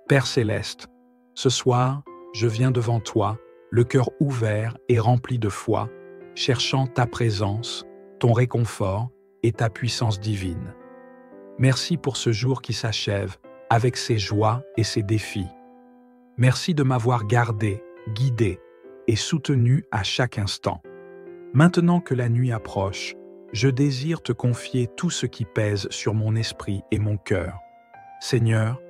Père céleste, ce soir, je viens devant toi, le cœur ouvert et rempli de foi, cherchant ta présence, ton réconfort et ta puissance divine. Merci pour ce jour qui s'achève, avec ses joies et ses défis. Merci de m'avoir gardé, guidé et soutenu à chaque instant. Maintenant que la nuit approche, je désire te confier tout ce qui pèse sur mon esprit et mon cœur. Seigneur,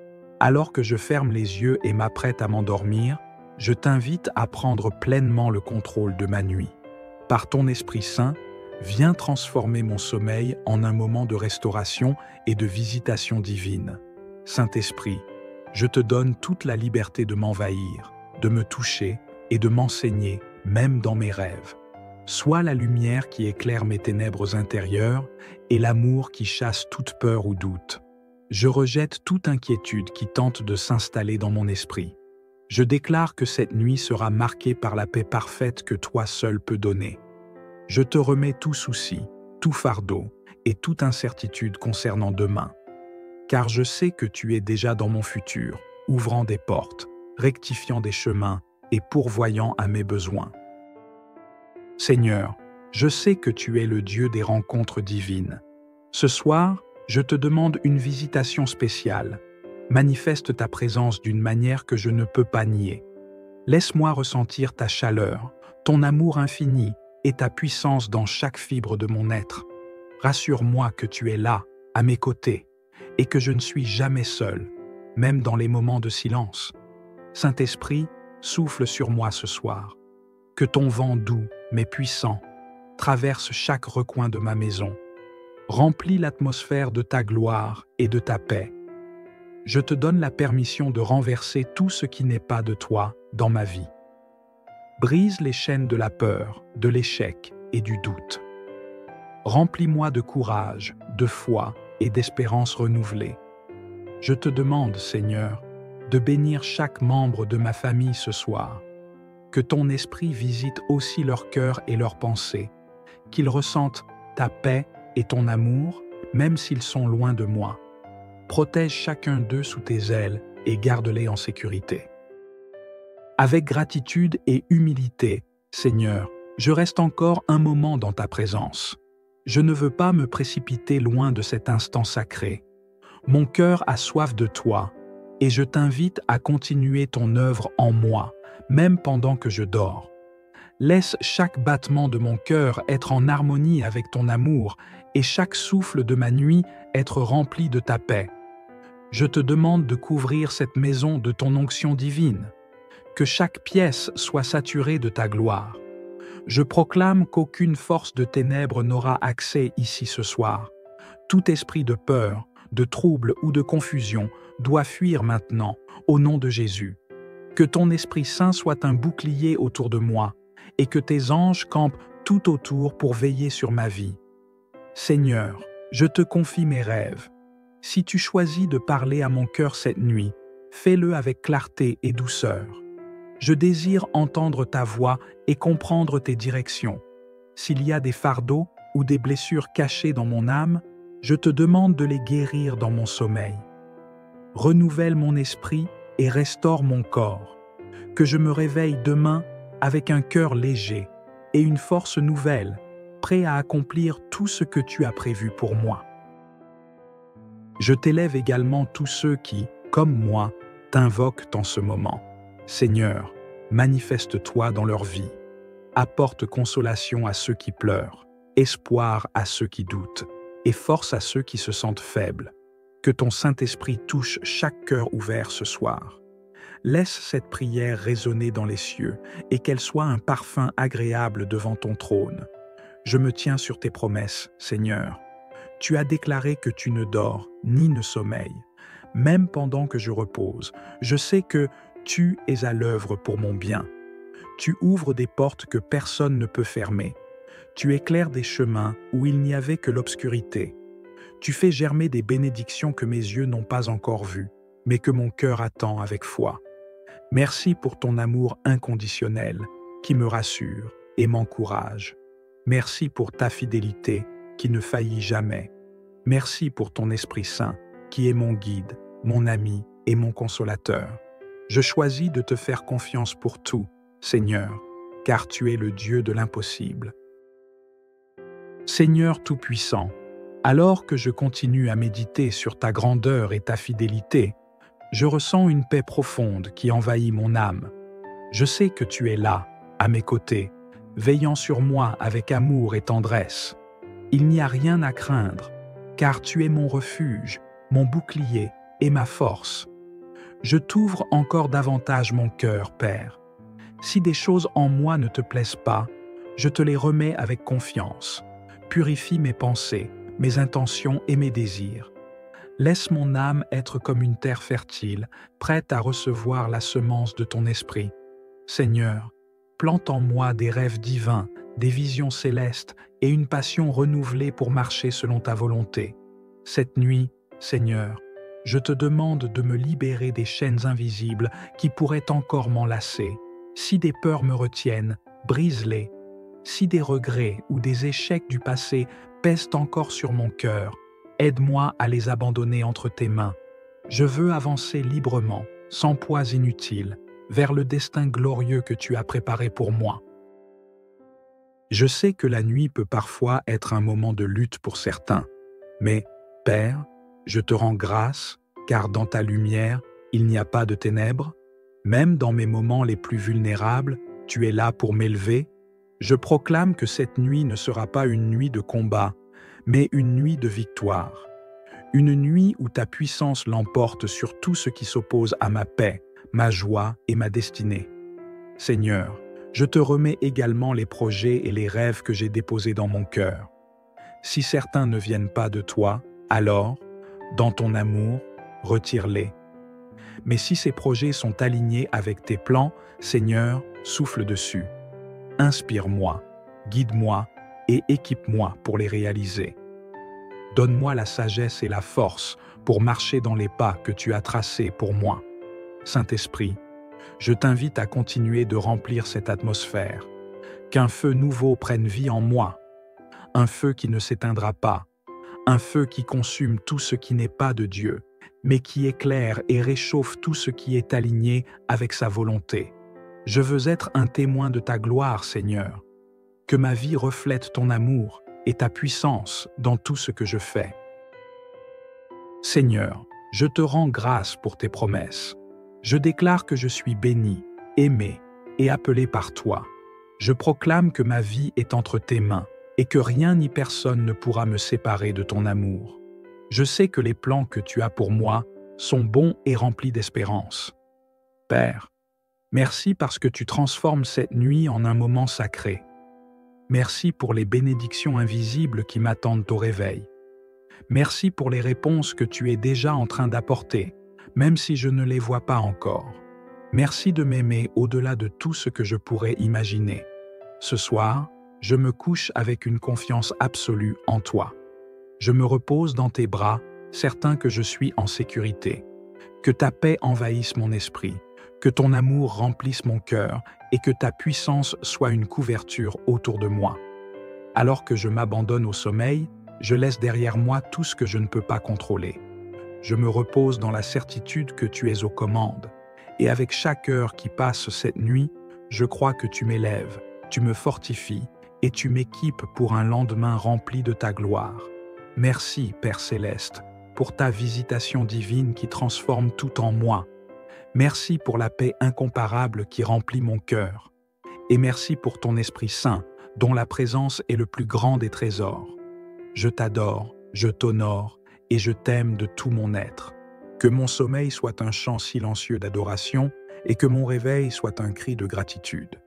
alors que je ferme les yeux et m'apprête à m'endormir, je t'invite à prendre pleinement le contrôle de ma nuit. Par ton Esprit Saint, viens transformer mon sommeil en un moment de restauration et de visitation divine. Saint-Esprit, je te donne toute la liberté de m'envahir, de me toucher et de m'enseigner, même dans mes rêves. Sois la lumière qui éclaire mes ténèbres intérieures et l'amour qui chasse toute peur ou doute. Je rejette toute inquiétude qui tente de s'installer dans mon esprit. Je déclare que cette nuit sera marquée par la paix parfaite que toi seul peux donner. Je te remets tout souci, tout fardeau et toute incertitude concernant demain. Car je sais que tu es déjà dans mon futur, ouvrant des portes, rectifiant des chemins et pourvoyant à mes besoins. Seigneur, je sais que tu es le Dieu des rencontres divines. Ce soir, je te demande une visitation spéciale. Manifeste ta présence d'une manière que je ne peux pas nier. Laisse-moi ressentir ta chaleur, ton amour infini et ta puissance dans chaque fibre de mon être. Rassure-moi que tu es là, à mes côtés, et que je ne suis jamais seul, même dans les moments de silence. Saint-Esprit, souffle sur moi ce soir. Que ton vent doux, mais puissant, traverse chaque recoin de ma maison. Remplis l'atmosphère de ta gloire et de ta paix. Je te donne la permission de renverser tout ce qui n'est pas de toi dans ma vie. Brise les chaînes de la peur, de l'échec et du doute. Remplis-moi de courage, de foi et d'espérance renouvelée. Je te demande, Seigneur, de bénir chaque membre de ma famille ce soir. Que ton esprit visite aussi leur cœur et leurs pensées, qu'ils ressentent ta paix et ton amour, même s'ils sont loin de moi. Protège chacun d'eux sous tes ailes et garde-les en sécurité. Avec gratitude et humilité, Seigneur, je reste encore un moment dans ta présence. Je ne veux pas me précipiter loin de cet instant sacré. Mon cœur a soif de toi, et je t'invite à continuer ton œuvre en moi, même pendant que je dors. Laisse chaque battement de mon cœur être en harmonie avec ton amour et chaque souffle de ma nuit être rempli de ta paix. Je te demande de couvrir cette maison de ton onction divine, que chaque pièce soit saturée de ta gloire. Je proclame qu'aucune force de ténèbres n'aura accès ici ce soir. Tout esprit de peur, de trouble ou de confusion doit fuir maintenant, au nom de Jésus. Que ton Esprit Saint soit un bouclier autour de moi, et que tes anges campent tout autour pour veiller sur ma vie. Seigneur, je te confie mes rêves. Si tu choisis de parler à mon cœur cette nuit, fais-le avec clarté et douceur. Je désire entendre ta voix et comprendre tes directions. S'il y a des fardeaux ou des blessures cachées dans mon âme, je te demande de les guérir dans mon sommeil. Renouvelle mon esprit et restaure mon corps. Que je me réveille demain avec un cœur léger et une force nouvelle, prêt à accomplir tout ce que tu as prévu pour moi. Je t'élève également tous ceux qui, comme moi, t'invoquent en ce moment. Seigneur, manifeste-toi dans leur vie. Apporte consolation à ceux qui pleurent, espoir à ceux qui doutent, et force à ceux qui se sentent faibles. Que ton Saint-Esprit touche chaque cœur ouvert ce soir. Laisse cette prière résonner dans les cieux et qu'elle soit un parfum agréable devant ton trône. Je me tiens sur tes promesses, Seigneur. Tu as déclaré que tu ne dors ni ne sommeilles. Même pendant que je repose, je sais que tu es à l'œuvre pour mon bien. Tu ouvres des portes que personne ne peut fermer. Tu éclaires des chemins où il n'y avait que l'obscurité. Tu fais germer des bénédictions que mes yeux n'ont pas encore vues, mais que mon cœur attend avec foi. Merci pour ton amour inconditionnel qui me rassure et m'encourage. Merci pour ta fidélité qui ne faillit jamais. Merci pour ton Esprit Saint qui est mon guide, mon ami et mon consolateur. Je choisis de te faire confiance pour tout, Seigneur, car tu es le Dieu de l'impossible. Seigneur Tout-Puissant, alors que je continue à méditer sur ta grandeur et ta fidélité, je ressens une paix profonde qui envahit mon âme. Je sais que tu es là, à mes côtés, veillant sur moi avec amour et tendresse. Il n'y a rien à craindre, car tu es mon refuge, mon bouclier et ma force. Je t'ouvre encore davantage mon cœur, Père. Si des choses en moi ne te plaisent pas, je te les remets avec confiance. Purifie mes pensées, mes intentions et mes désirs. Laisse mon âme être comme une terre fertile, prête à recevoir la semence de ton esprit. Seigneur, plante en moi des rêves divins, des visions célestes et une passion renouvelée pour marcher selon ta volonté. Cette nuit, Seigneur, je te demande de me libérer des chaînes invisibles qui pourraient encore m'enlacer. Si des peurs me retiennent, brise-les. Si des regrets ou des échecs du passé pèsent encore sur mon cœur, aide-moi à les abandonner entre tes mains. Je veux avancer librement, sans poids inutile, vers le destin glorieux que tu as préparé pour moi. Je sais que la nuit peut parfois être un moment de lutte pour certains, mais, Père, je te rends grâce, car dans ta lumière, il n'y a pas de ténèbres. Même dans mes moments les plus vulnérables, tu es là pour m'élever. Je proclame que cette nuit ne sera pas une nuit de combat, mais une nuit de victoire. Une nuit où ta puissance l'emporte sur tout ce qui s'oppose à ma paix, ma joie et ma destinée. Seigneur, je te remets également les projets et les rêves que j'ai déposés dans mon cœur. Si certains ne viennent pas de toi, alors, dans ton amour, retire-les. Mais si ces projets sont alignés avec tes plans, Seigneur, souffle dessus. Inspire-moi, guide-moi et équipe-moi pour les réaliser. Donne-moi la sagesse et la force pour marcher dans les pas que tu as tracés pour moi. Saint-Esprit, je t'invite à continuer de remplir cette atmosphère, qu'un feu nouveau prenne vie en moi, un feu qui ne s'éteindra pas, un feu qui consume tout ce qui n'est pas de Dieu, mais qui éclaire et réchauffe tout ce qui est aligné avec sa volonté. Je veux être un témoin de ta gloire, Seigneur. Que ma vie reflète ton amour et ta puissance dans tout ce que je fais. Seigneur, je te rends grâce pour tes promesses. Je déclare que je suis béni, aimé et appelé par toi. Je proclame que ma vie est entre tes mains et que rien ni personne ne pourra me séparer de ton amour. Je sais que les plans que tu as pour moi sont bons et remplis d'espérance. Père, merci parce que tu transformes cette nuit en un moment sacré. Merci pour les bénédictions invisibles qui m'attendent au réveil. Merci pour les réponses que tu es déjà en train d'apporter, même si je ne les vois pas encore. Merci de m'aimer au-delà de tout ce que je pourrais imaginer. Ce soir, je me couche avec une confiance absolue en toi. Je me repose dans tes bras, certain que je suis en sécurité. Que ta paix envahisse mon esprit, que ton amour remplisse mon cœur et que ta puissance soit une couverture autour de moi. Alors que je m'abandonne au sommeil, je laisse derrière moi tout ce que je ne peux pas contrôler. Je me repose dans la certitude que tu es aux commandes. Et avec chaque heure qui passe cette nuit, je crois que tu m'élèves, tu me fortifies et tu m'équipes pour un lendemain rempli de ta gloire. Merci, Père Céleste, pour ta visitation divine qui transforme tout en moi. Merci pour la paix incomparable qui remplit mon cœur. Et merci pour ton Esprit Saint, dont la présence est le plus grand des trésors. Je t'adore, je t'honore et je t'aime de tout mon être. Que mon sommeil soit un chant silencieux d'adoration et que mon réveil soit un cri de gratitude.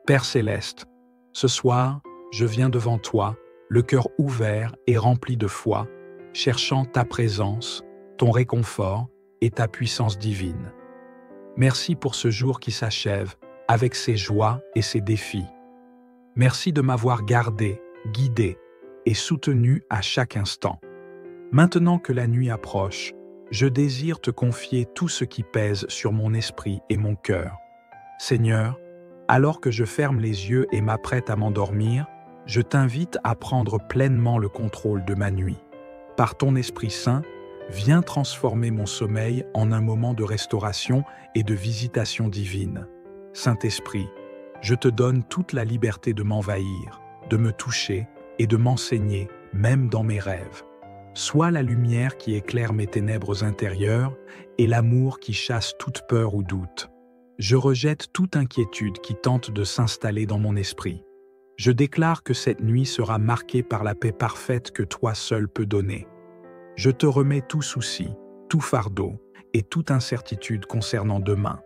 Père Céleste, ce soir, je viens devant toi, le cœur ouvert et rempli de foi, cherchant ta présence, ton réconfort et ta puissance divine. Merci pour ce jour qui s'achève, avec ses joies et ses défis. Merci de m'avoir gardé, guidé et soutenu à chaque instant. Maintenant que la nuit approche, je désire te confier tout ce qui pèse sur mon esprit et mon cœur. Seigneur, alors que je ferme les yeux et m'apprête à m'endormir, je t'invite à prendre pleinement le contrôle de ma nuit. Par ton Esprit Saint, Viens transformer mon sommeil en un moment de restauration et de visitation divine. Saint-Esprit, je te donne toute la liberté de m'envahir, de me toucher et de m'enseigner, même dans mes rêves. Sois la lumière qui éclaire mes ténèbres intérieures et l'amour qui chasse toute peur ou doute. Je rejette toute inquiétude qui tente de s'installer dans mon esprit. Je déclare que cette nuit sera marquée par la paix parfaite que toi seul peux donner. Je te remets tout souci, tout fardeau et toute incertitude concernant demain.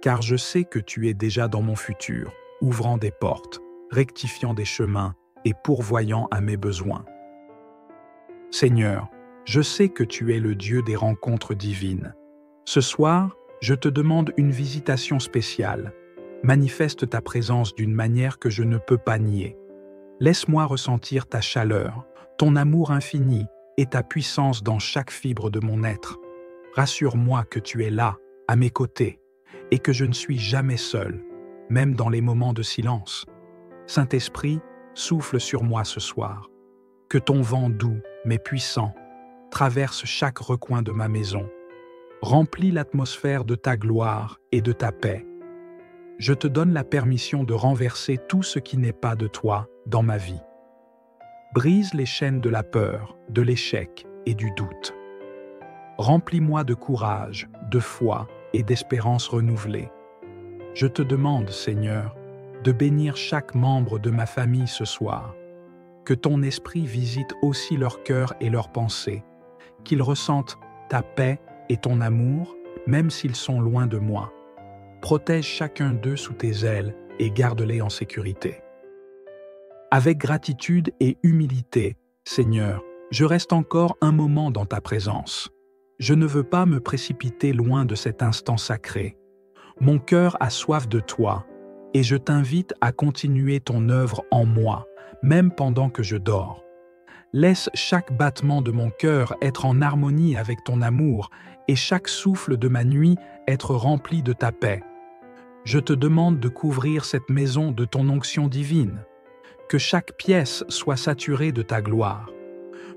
Car je sais que tu es déjà dans mon futur, ouvrant des portes, rectifiant des chemins et pourvoyant à mes besoins. Seigneur, je sais que tu es le Dieu des rencontres divines. Ce soir, je te demande une visitation spéciale. Manifeste ta présence d'une manière que je ne peux pas nier. Laisse-moi ressentir ta chaleur, ton amour infini et ta puissance dans chaque fibre de mon être. Rassure-moi que tu es là, à mes côtés, et que je ne suis jamais seul, même dans les moments de silence. Saint-Esprit, souffle sur moi ce soir. Que ton vent doux, mais puissant, traverse chaque recoin de ma maison. Remplis l'atmosphère de ta gloire et de ta paix. Je te donne la permission de renverser tout ce qui n'est pas de toi dans ma vie. Brise les chaînes de la peur, de l'échec et du doute. Remplis-moi de courage, de foi et d'espérance renouvelée. Je te demande, Seigneur, de bénir chaque membre de ma famille ce soir. Que ton esprit visite aussi leur cœur et leurs pensées, qu'ils ressentent ta paix et ton amour, même s'ils sont loin de moi. Protège chacun d'eux sous tes ailes et garde-les en sécurité. Avec gratitude et humilité, Seigneur, je reste encore un moment dans ta présence. Je ne veux pas me précipiter loin de cet instant sacré. Mon cœur a soif de toi, et je t'invite à continuer ton œuvre en moi, même pendant que je dors. Laisse chaque battement de mon cœur être en harmonie avec ton amour et chaque souffle de ma nuit être rempli de ta paix. Je te demande de couvrir cette maison de ton onction divine, que chaque pièce soit saturée de ta gloire.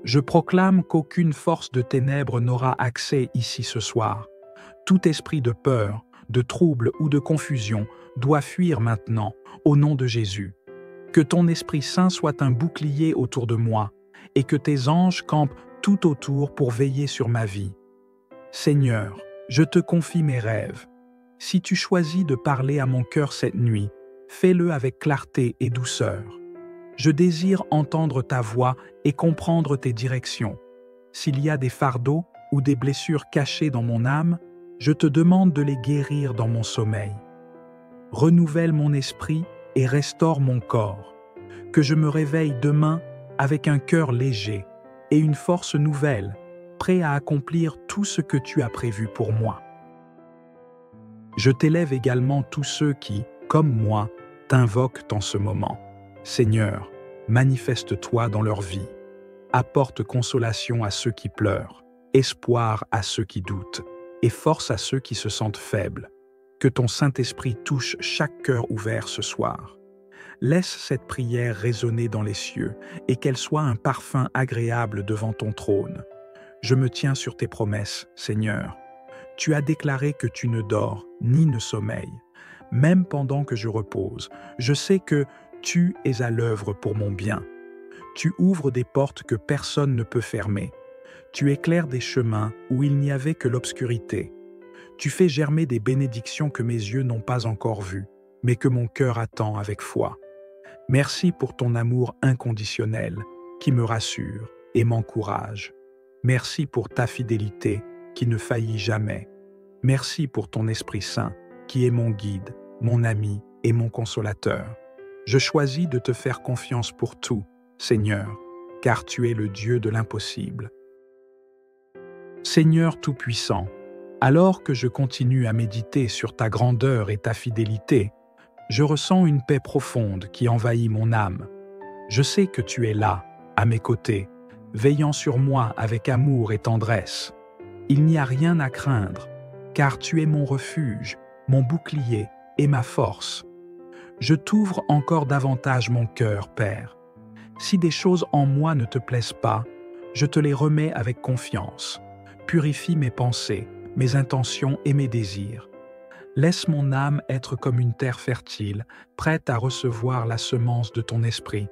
Je proclame qu'aucune force de ténèbres n'aura accès ici ce soir. Tout esprit de peur, de trouble ou de confusion doit fuir maintenant, au nom de Jésus. Que ton Esprit Saint soit un bouclier autour de moi, et que tes anges campent tout autour pour veiller sur ma vie. Seigneur, je te confie mes rêves. Si tu choisis de parler à mon cœur cette nuit, fais-le avec clarté et douceur. Je désire entendre ta voix et comprendre tes directions. S'il y a des fardeaux ou des blessures cachées dans mon âme, je te demande de les guérir dans mon sommeil. Renouvelle mon esprit et restaure mon corps. Que je me réveille demain avec un cœur léger et une force nouvelle, prêt à accomplir tout ce que tu as prévu pour moi. Je t'élève également tous ceux qui, comme moi, t'invoquent en ce moment. Seigneur, manifeste-toi dans leur vie. Apporte consolation à ceux qui pleurent, espoir à ceux qui doutent, et force à ceux qui se sentent faibles. Que ton Saint-Esprit touche chaque cœur ouvert ce soir. Laisse cette prière résonner dans les cieux et qu'elle soit un parfum agréable devant ton trône. Je me tiens sur tes promesses, Seigneur. Tu as déclaré que tu ne dors ni ne sommeilles. Même pendant que je repose, je sais que tu es à l'œuvre pour mon bien. Tu ouvres des portes que personne ne peut fermer. Tu éclaires des chemins où il n'y avait que l'obscurité. Tu fais germer des bénédictions que mes yeux n'ont pas encore vues, mais que mon cœur attend avec foi. Merci pour ton amour inconditionnel qui me rassure et m'encourage. Merci pour ta fidélité qui ne faillit jamais. Merci pour ton Esprit Saint qui est mon guide, mon ami et mon consolateur. Je choisis de te faire confiance pour tout, Seigneur, car tu es le Dieu de l'impossible. Seigneur Tout-Puissant, alors que je continue à méditer sur ta grandeur et ta fidélité, je ressens une paix profonde qui envahit mon âme. Je sais que tu es là, à mes côtés, veillant sur moi avec amour et tendresse. Il n'y a rien à craindre, car tu es mon refuge, mon bouclier et ma force. Je t'ouvre encore davantage mon cœur, Père. Si des choses en moi ne te plaisent pas, je te les remets avec confiance. Purifie mes pensées, mes intentions et mes désirs. Laisse mon âme être comme une terre fertile, prête à recevoir la semence de ton esprit.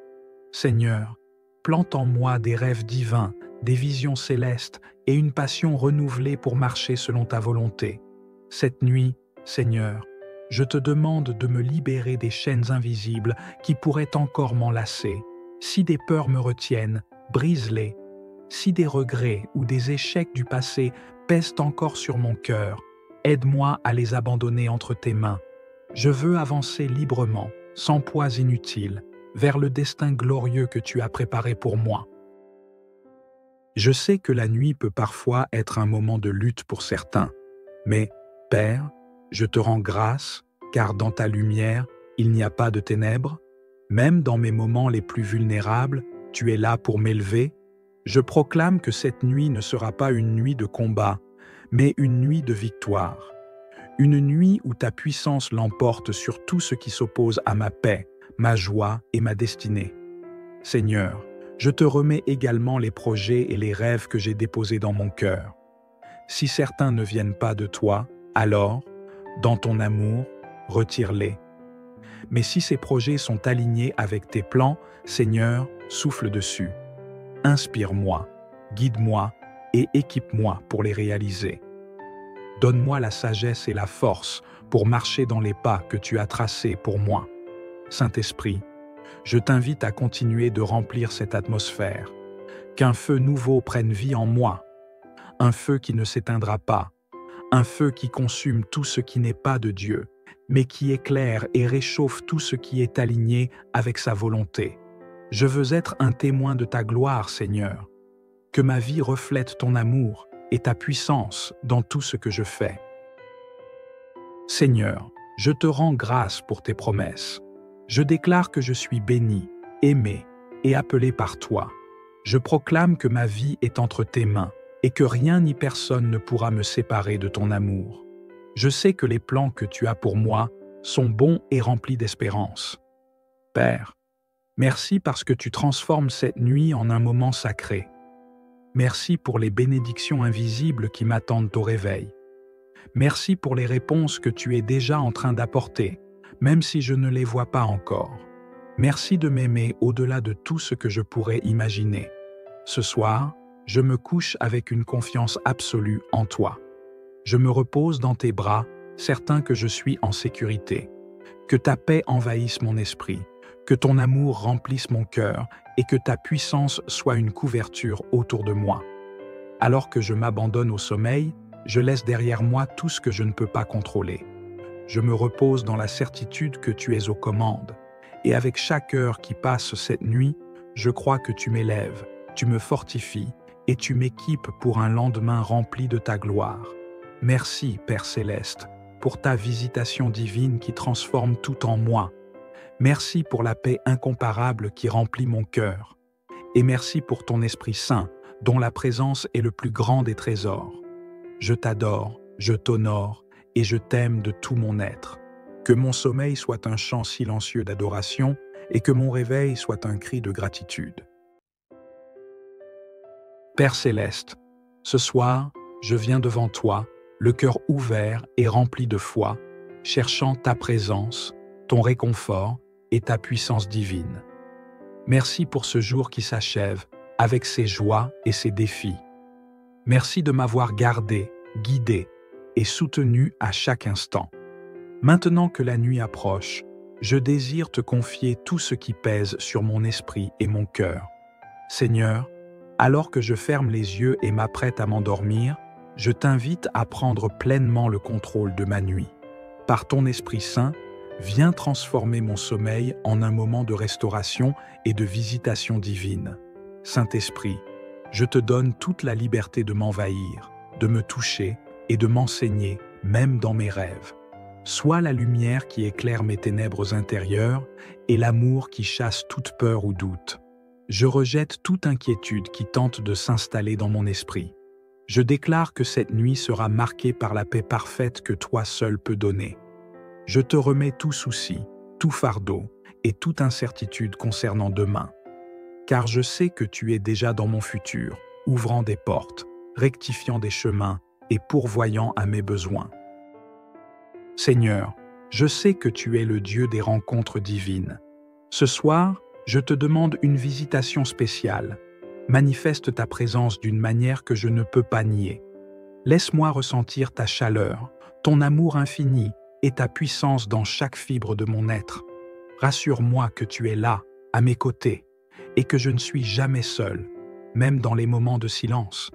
Seigneur, plante en moi des rêves divins, des visions célestes et une passion renouvelée pour marcher selon ta volonté. Cette nuit, Seigneur, je te demande de me libérer des chaînes invisibles qui pourraient encore m'enlacer. Si des peurs me retiennent, brise-les. Si des regrets ou des échecs du passé pèsent encore sur mon cœur, aide-moi à les abandonner entre tes mains. Je veux avancer librement, sans poids inutiles, vers le destin glorieux que tu as préparé pour moi. Je sais que la nuit peut parfois être un moment de lutte pour certains, mais, Père, je te rends grâce, car dans ta lumière, il n'y a pas de ténèbres. Même dans mes moments les plus vulnérables, tu es là pour m'élever. Je proclame que cette nuit ne sera pas une nuit de combat, mais une nuit de victoire. Une nuit où ta puissance l'emporte sur tout ce qui s'oppose à ma paix, ma joie et ma destinée. Seigneur, je te remets également les projets et les rêves que j'ai déposés dans mon cœur. Si certains ne viennent pas de toi, alors, dans ton amour, retire-les. Mais si ces projets sont alignés avec tes plans, Seigneur, souffle dessus. Inspire-moi, guide-moi et équipe-moi pour les réaliser. Donne-moi la sagesse et la force pour marcher dans les pas que tu as tracés pour moi. Saint-Esprit, je t'invite à continuer de remplir cette atmosphère, qu'un feu nouveau prenne vie en moi, un feu qui ne s'éteindra pas, un feu qui consume tout ce qui n'est pas de Dieu, mais qui éclaire et réchauffe tout ce qui est aligné avec sa volonté. Je veux être un témoin de ta gloire, Seigneur, que ma vie reflète ton amour et ta puissance dans tout ce que je fais. Seigneur, je te rends grâce pour tes promesses. Je déclare que je suis béni, aimé et appelé par toi. Je proclame que ma vie est entre tes mains et que rien ni personne ne pourra me séparer de ton amour. Je sais que les plans que tu as pour moi sont bons et remplis d'espérance. Père, merci parce que tu transformes cette nuit en un moment sacré. Merci pour les bénédictions invisibles qui m'attendent au réveil. Merci pour les réponses que tu es déjà en train d'apporter, même si je ne les vois pas encore. Merci de m'aimer au-delà de tout ce que je pourrais imaginer. Ce soir, je me couche avec une confiance absolue en toi. Je me repose dans tes bras, certain que je suis en sécurité. Que ta paix envahisse mon esprit, que ton amour remplisse mon cœur et que ta puissance soit une couverture autour de moi. Alors que je m'abandonne au sommeil, je laisse derrière moi tout ce que je ne peux pas contrôler. Je me repose dans la certitude que tu es aux commandes. Et avec chaque heure qui passe cette nuit, je crois que tu m'élèves, tu me fortifies et tu m'équipes pour un lendemain rempli de ta gloire. Merci, Père Céleste, pour ta visitation divine qui transforme tout en moi. Merci pour la paix incomparable qui remplit mon cœur. Et merci pour ton Esprit Saint, dont la présence est le plus grand des trésors. Je t'adore, je t'honore et je t'aime de tout mon être. Que mon sommeil soit un chant silencieux d'adoration et que mon réveil soit un cri de gratitude. Père Céleste, ce soir, je viens devant toi, le cœur ouvert et rempli de foi, cherchant ta présence, ton réconfort et ta puissance divine. Merci pour ce jour qui s'achève, avec ses joies et ses défis. Merci de m'avoir gardé, guidé et soutenu à chaque instant. Maintenant que la nuit approche, je désire te confier tout ce qui pèse sur mon esprit et mon cœur. Seigneur, alors que je ferme les yeux et m'apprête à m'endormir, je t'invite à prendre pleinement le contrôle de ma nuit. Par ton Esprit Saint, viens transformer mon sommeil en un moment de restauration et de visitation divine. Saint-Esprit, je te donne toute la liberté de m'envahir, de me toucher et de m'enseigner, même dans mes rêves. Sois la lumière qui éclaire mes ténèbres intérieures et l'amour qui chasse toute peur ou doute. Je rejette toute inquiétude qui tente de s'installer dans mon esprit. Je déclare que cette nuit sera marquée par la paix parfaite que toi seul peux donner. Je te remets tout souci, tout fardeau et toute incertitude concernant demain. Car je sais que tu es déjà dans mon futur, ouvrant des portes, rectifiant des chemins et pourvoyant à mes besoins. Seigneur, je sais que tu es le Dieu des rencontres divines. Ce soir, je te demande une visitation spéciale. Manifeste ta présence d'une manière que je ne peux pas nier. Laisse-moi ressentir ta chaleur, ton amour infini et ta puissance dans chaque fibre de mon être. Rassure-moi que tu es là, à mes côtés, et que je ne suis jamais seul, même dans les moments de silence.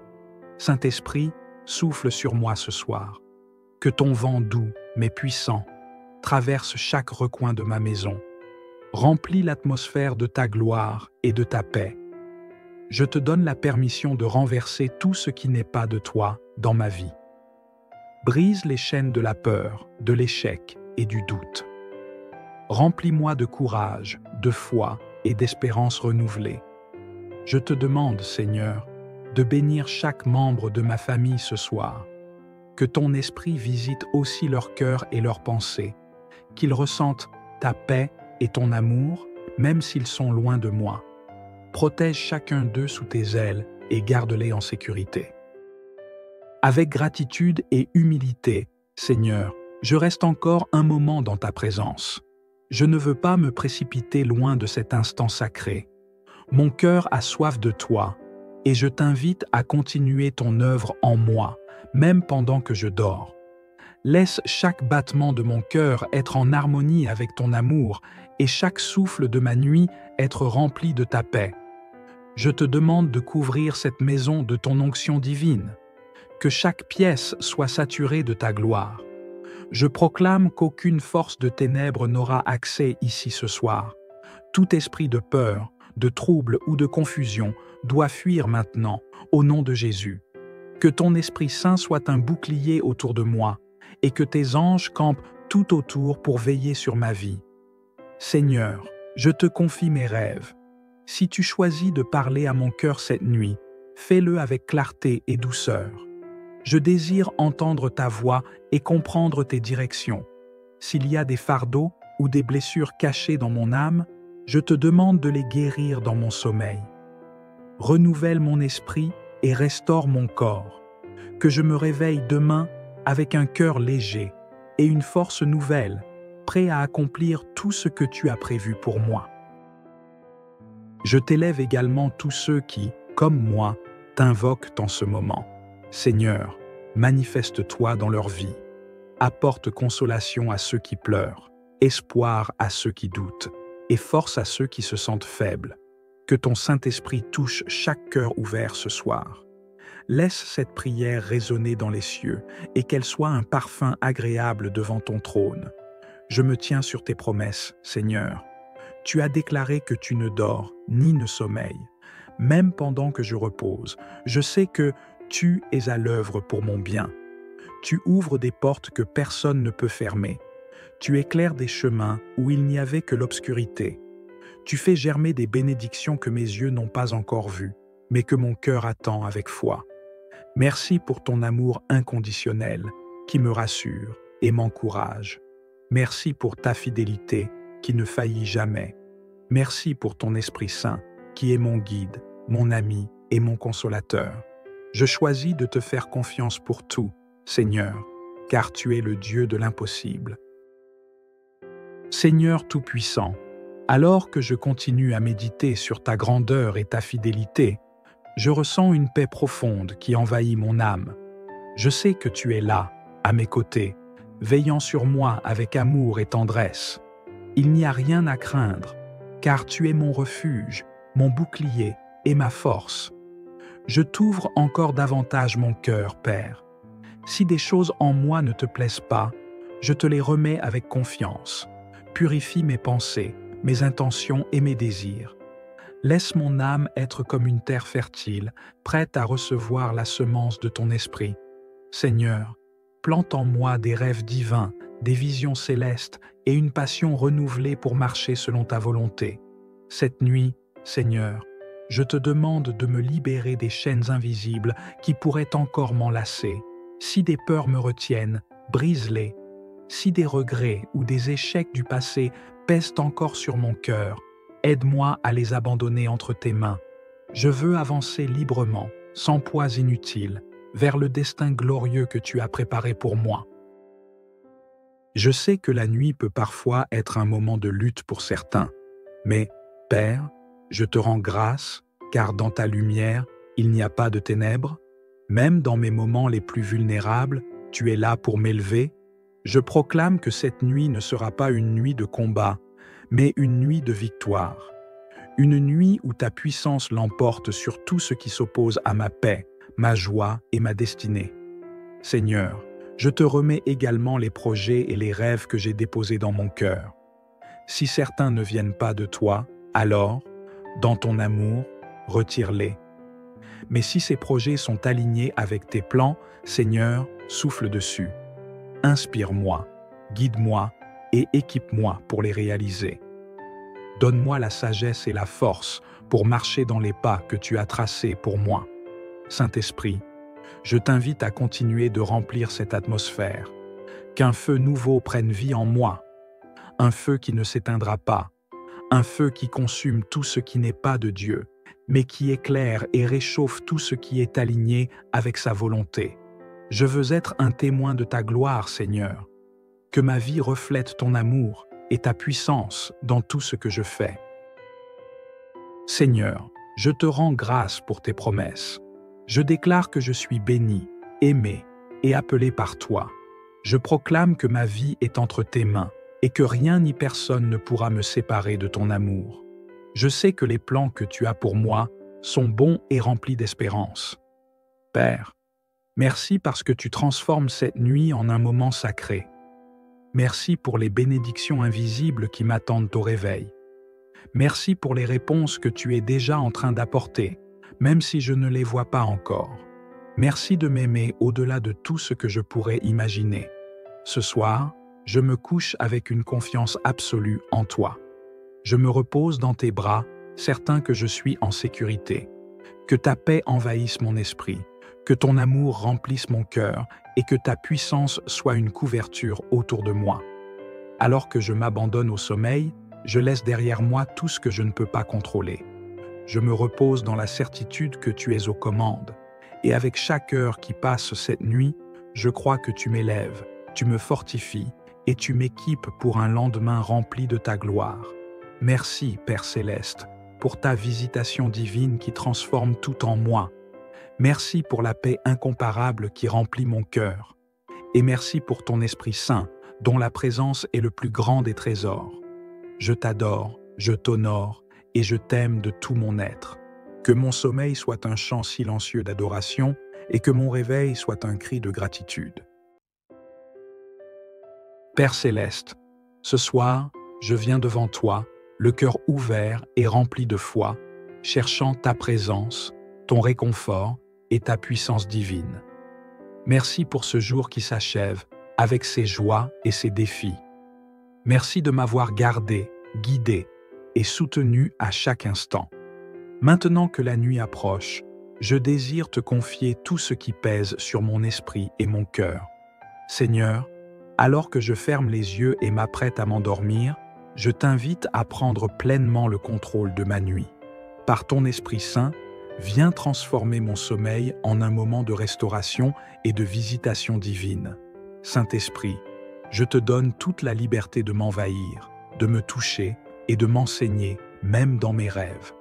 Saint-Esprit, souffle sur moi ce soir. Que ton vent doux, mais puissant, traverse chaque recoin de ma maison. Remplis l'atmosphère de ta gloire et de ta paix. Je te donne la permission de renverser tout ce qui n'est pas de toi dans ma vie. Brise les chaînes de la peur, de l'échec et du doute. Remplis-moi de courage, de foi et d'espérance renouvelée. Je te demande, Seigneur, de bénir chaque membre de ma famille ce soir. Que ton esprit visite aussi leur cœur et leurs pensées, qu'ils ressentent ta paix et ton amour, même s'ils sont loin de moi. Protège chacun d'eux sous tes ailes et garde-les en sécurité. Avec gratitude et humilité, Seigneur, je reste encore un moment dans ta présence. Je ne veux pas me précipiter loin de cet instant sacré. Mon cœur a soif de toi, et je t'invite à continuer ton œuvre en moi, même pendant que je dors. Laisse chaque battement de mon cœur être en harmonie avec ton amour et chaque souffle de ma nuit être rempli de ta paix. Je te demande de couvrir cette maison de ton onction divine, que chaque pièce soit saturée de ta gloire. Je proclame qu'aucune force de ténèbres n'aura accès ici ce soir. Tout esprit de peur, de trouble ou de confusion doit fuir maintenant, au nom de Jésus. Que ton Esprit Saint soit un bouclier autour de moi, et que tes anges campent tout autour pour veiller sur ma vie. Seigneur, je te confie mes rêves. Si tu choisis de parler à mon cœur cette nuit, fais-le avec clarté et douceur. Je désire entendre ta voix et comprendre tes directions. S'il y a des fardeaux ou des blessures cachées dans mon âme, je te demande de les guérir dans mon sommeil. Renouvelle mon esprit et restaure mon corps. Que je me réveille demain avec un cœur léger et une force nouvelle, prêt à accomplir tout ce que tu as prévu pour moi. Je t'élève également tous ceux qui, comme moi, t'invoquent en ce moment. Seigneur, manifeste-toi dans leur vie. Apporte consolation à ceux qui pleurent, espoir à ceux qui doutent, et force à ceux qui se sentent faibles. Que ton Saint-Esprit touche chaque cœur ouvert ce soir. Laisse cette prière résonner dans les cieux et qu'elle soit un parfum agréable devant ton trône. Je me tiens sur tes promesses, Seigneur. Tu as déclaré que tu ne dors ni ne sommeilles. Même pendant que je repose, je sais que tu es à l'œuvre pour mon bien. Tu ouvres des portes que personne ne peut fermer. Tu éclaires des chemins où il n'y avait que l'obscurité. Tu fais germer des bénédictions que mes yeux n'ont pas encore vues, mais que mon cœur attend avec foi. Merci pour ton amour inconditionnel qui me rassure et m'encourage. Merci pour ta fidélité qui ne faillit jamais. Merci pour ton Esprit Saint qui est mon guide, mon ami et mon consolateur. Je choisis de te faire confiance pour tout, Seigneur, car tu es le Dieu de l'impossible. Seigneur Tout-Puissant, alors que je continue à méditer sur ta grandeur et ta fidélité, je ressens une paix profonde qui envahit mon âme. Je sais que tu es là, à mes côtés, veillant sur moi avec amour et tendresse. Il n'y a rien à craindre, car tu es mon refuge, mon bouclier et ma force. Je t'ouvre encore davantage mon cœur, Père. Si des choses en moi ne te plaisent pas, je te les remets avec confiance. Purifie mes pensées, mes intentions et mes désirs. Laisse mon âme être comme une terre fertile, prête à recevoir la semence de ton esprit. Seigneur, plante en moi des rêves divins, des visions célestes et une passion renouvelée pour marcher selon ta volonté. Cette nuit, Seigneur, je te demande de me libérer des chaînes invisibles qui pourraient encore m'enlacer. Si des peurs me retiennent, brise-les. Si des regrets ou des échecs du passé pèsent encore sur mon cœur, aide-moi à les abandonner entre tes mains. Je veux avancer librement, sans poids inutile, vers le destin glorieux que tu as préparé pour moi. Je sais que la nuit peut parfois être un moment de lutte pour certains, mais, Père, je te rends grâce, car dans ta lumière, il n'y a pas de ténèbres. Même dans mes moments les plus vulnérables, tu es là pour m'élever. Je proclame que cette nuit ne sera pas une nuit de combat, mais une nuit de victoire. Une nuit où ta puissance l'emporte sur tout ce qui s'oppose à ma paix, ma joie et ma destinée. Seigneur, je te remets également les projets et les rêves que j'ai déposés dans mon cœur. Si certains ne viennent pas de toi, alors, dans ton amour, retire-les. Mais si ces projets sont alignés avec tes plans, Seigneur, souffle dessus. Inspire-moi, guide-moi et équipe-moi pour les réaliser. Donne-moi la sagesse et la force pour marcher dans les pas que tu as tracés pour moi. Saint-Esprit, je t'invite à continuer de remplir cette atmosphère, qu'un feu nouveau prenne vie en moi, un feu qui ne s'éteindra pas, un feu qui consume tout ce qui n'est pas de Dieu, mais qui éclaire et réchauffe tout ce qui est aligné avec sa volonté. Je veux être un témoin de ta gloire, Seigneur, que ma vie reflète ton amour et ta puissance dans tout ce que je fais. Seigneur, je te rends grâce pour tes promesses. Je déclare que je suis béni, aimé et appelé par toi. Je proclame que ma vie est entre tes mains et que rien ni personne ne pourra me séparer de ton amour. Je sais que les plans que tu as pour moi sont bons et remplis d'espérance. Père, merci parce que tu transformes cette nuit en un moment sacré. Merci pour les bénédictions invisibles qui m'attendent au réveil. Merci pour les réponses que tu es déjà en train d'apporter, même si je ne les vois pas encore. Merci de m'aimer au-delà de tout ce que je pourrais imaginer. Ce soir, je me couche avec une confiance absolue en toi. Je me repose dans tes bras, certain que je suis en sécurité. Que ta paix envahisse mon esprit, que ton amour remplisse mon cœur et que ta puissance soit une couverture autour de moi. Alors que je m'abandonne au sommeil, je laisse derrière moi tout ce que je ne peux pas contrôler. Je me repose dans la certitude que tu es aux commandes. Et avec chaque heure qui passe cette nuit, je crois que tu m'élèves, tu me fortifies et tu m'équipes pour un lendemain rempli de ta gloire. Merci, Père Céleste, pour ta visitation divine qui transforme tout en moi. Merci pour la paix incomparable qui remplit mon cœur. Et merci pour ton Esprit Saint, dont la présence est le plus grand des trésors. Je t'adore, je t'honore, et je t'aime de tout mon être. Que mon sommeil soit un chant silencieux d'adoration et que mon réveil soit un cri de gratitude. Père Céleste, ce soir, je viens devant toi, le cœur ouvert et rempli de foi, cherchant ta présence, ton réconfort et ta puissance divine. Merci pour ce jour qui s'achève, avec ses joies et ses défis. Merci de m'avoir gardé, guidé, et soutenu à chaque instant. Maintenant que la nuit approche, je désire te confier tout ce qui pèse sur mon esprit et mon cœur. Seigneur, alors que je ferme les yeux et m'apprête à m'endormir, je t'invite à prendre pleinement le contrôle de ma nuit. Par ton Esprit Saint, viens transformer mon sommeil en un moment de restauration et de visitation divine. Saint-Esprit, je te donne toute la liberté de m'envahir, de me toucher et de m'enseigner, même dans mes rêves.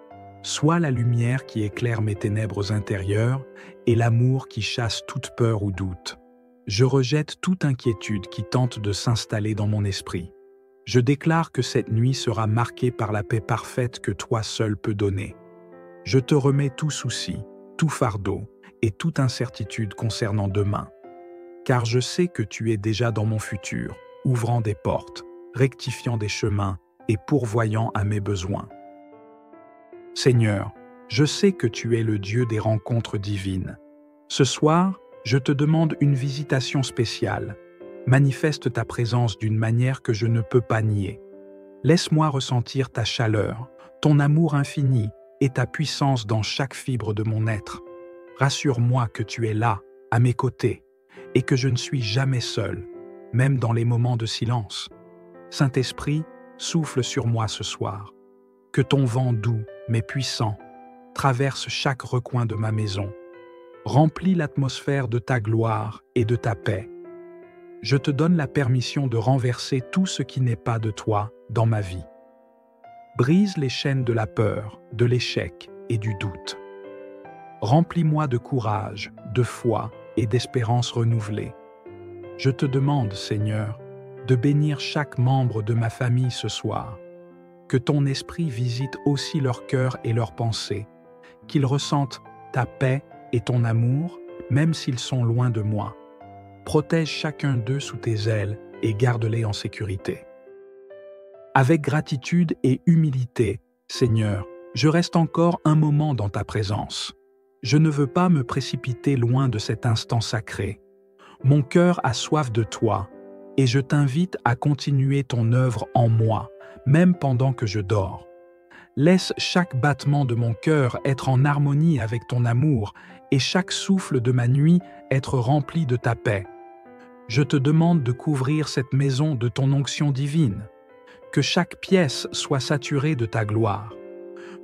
Sois la lumière qui éclaire mes ténèbres intérieures et l'amour qui chasse toute peur ou doute. Je rejette toute inquiétude qui tente de s'installer dans mon esprit. Je déclare que cette nuit sera marquée par la paix parfaite que toi seul peux donner. Je te remets tout souci, tout fardeau et toute incertitude concernant demain. Car je sais que tu es déjà dans mon futur, ouvrant des portes, rectifiant des chemins et pourvoyant à mes besoins. Seigneur, je sais que tu es le Dieu des rencontres divines. Ce soir, je te demande une visitation spéciale. Manifeste ta présence d'une manière que je ne peux pas nier. Laisse-moi ressentir ta chaleur, ton amour infini et ta puissance dans chaque fibre de mon être. Rassure-moi que tu es là, à mes côtés, et que je ne suis jamais seul, même dans les moments de silence. Saint-Esprit, souffle sur moi ce soir. Que ton vent doux, mais puissant, traverse chaque recoin de ma maison. Remplis l'atmosphère de ta gloire et de ta paix. Je te donne la permission de renverser tout ce qui n'est pas de toi dans ma vie. Brise les chaînes de la peur, de l'échec et du doute. Remplis-moi de courage, de foi et d'espérance renouvelée. Je te demande, Seigneur, de bénir chaque membre de ma famille ce soir. Que ton esprit visite aussi leur cœur et leurs pensées, qu'ils ressentent ta paix et ton amour, même s'ils sont loin de moi. Protège chacun d'eux sous tes ailes et garde-les en sécurité. Avec gratitude et humilité, Seigneur, je reste encore un moment dans ta présence. Je ne veux pas me précipiter loin de cet instant sacré. Mon cœur a soif de toi, et je t'invite à continuer ton œuvre en moi, même pendant que je dors. Laisse chaque battement de mon cœur être en harmonie avec ton amour, et chaque souffle de ma nuit être rempli de ta paix. Je te demande de couvrir cette maison de ton onction divine, que chaque pièce soit saturée de ta gloire.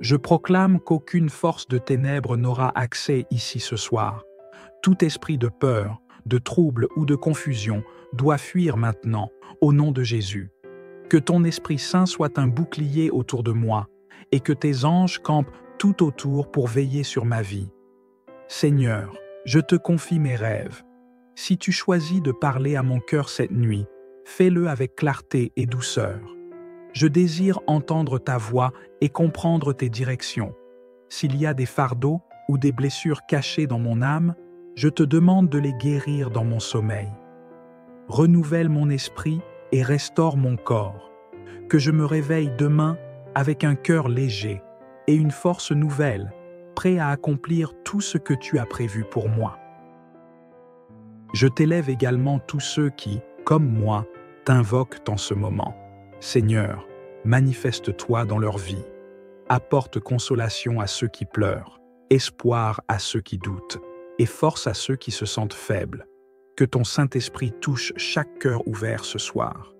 Je proclame qu'aucune force de ténèbres n'aura accès ici ce soir. Tout esprit de peur, de trouble ou de confusion doit fuir maintenant, au nom de Jésus. Que ton Esprit Saint soit un bouclier autour de moi, et que tes anges campent tout autour pour veiller sur ma vie. Seigneur, je te confie mes rêves. Si tu choisis de parler à mon cœur cette nuit, fais-le avec clarté et douceur. Je désire entendre ta voix et comprendre tes directions. S'il y a des fardeaux ou des blessures cachées dans mon âme, je te demande de les guérir dans mon sommeil. Renouvelle mon esprit et restaure mon corps. Que je me réveille demain avec un cœur léger et une force nouvelle, prêt à accomplir tout ce que tu as prévu pour moi. Je t'élève également tous ceux qui, comme moi, t'invoquent en ce moment. Seigneur, manifeste-toi dans leur vie. Apporte consolation à ceux qui pleurent, espoir à ceux qui doutent, et force à ceux qui se sentent faibles. Que ton Saint-Esprit touche chaque cœur ouvert ce soir.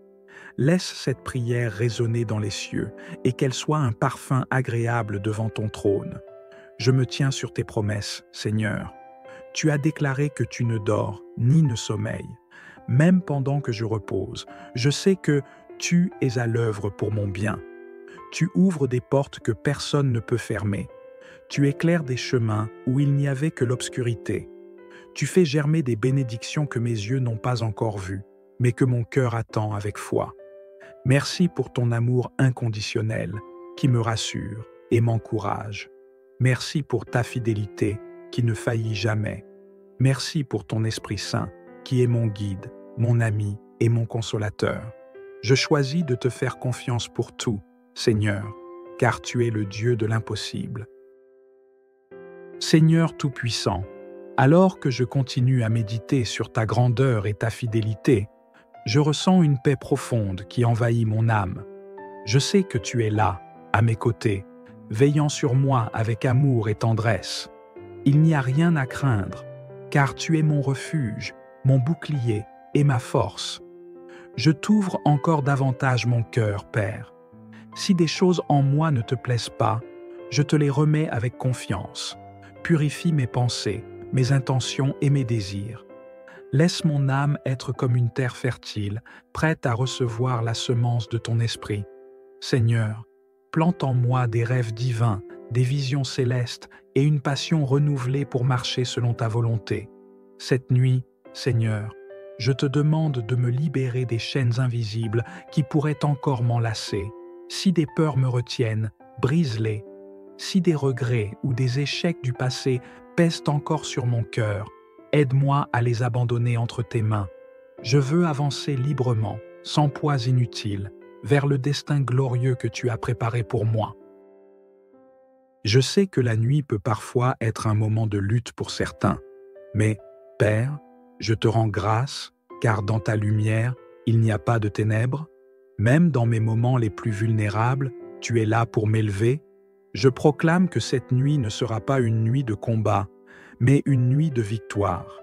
Laisse cette prière résonner dans les cieux et qu'elle soit un parfum agréable devant ton trône. Je me tiens sur tes promesses, Seigneur. Tu as déclaré que tu ne dors ni ne sommeilles. Même pendant que je repose, je sais que tu es à l'œuvre pour mon bien. Tu ouvres des portes que personne ne peut fermer. Tu éclaires des chemins où il n'y avait que l'obscurité. Tu fais germer des bénédictions que mes yeux n'ont pas encore vues, mais que mon cœur attend avec foi. Merci pour ton amour inconditionnel qui me rassure et m'encourage. Merci pour ta fidélité qui ne faillit jamais. Merci pour ton Esprit Saint qui est mon guide, mon ami et mon consolateur. Je choisis de te faire confiance pour tout, Seigneur, car tu es le Dieu de l'impossible. Seigneur Tout-Puissant, alors que je continue à méditer sur ta grandeur et ta fidélité, je ressens une paix profonde qui envahit mon âme. Je sais que tu es là, à mes côtés, veillant sur moi avec amour et tendresse. Il n'y a rien à craindre, car tu es mon refuge, mon bouclier et ma force. Je t'ouvre encore davantage mon cœur, Père. Si des choses en moi ne te plaisent pas, je te les remets avec confiance. Purifie mes pensées, mes intentions et mes désirs. Laisse mon âme être comme une terre fertile, prête à recevoir la semence de ton esprit. Seigneur, plante en moi des rêves divins, des visions célestes et une passion renouvelée pour marcher selon ta volonté. Cette nuit, Seigneur, je te demande de me libérer des chaînes invisibles qui pourraient encore m'enlacer. Si des peurs me retiennent, brise-les. Si des regrets ou des échecs du passé pèsent encore sur mon cœur, aide-moi à les abandonner entre tes mains. Je veux avancer librement, sans poids inutiles, vers le destin glorieux que tu as préparé pour moi. Je sais que la nuit peut parfois être un moment de lutte pour certains, mais, Père, je te rends grâce, car dans ta lumière, il n'y a pas de ténèbres. Même dans mes moments les plus vulnérables, tu es là pour m'élever. Je proclame que cette nuit ne sera pas une nuit de combat, mais une nuit de victoire.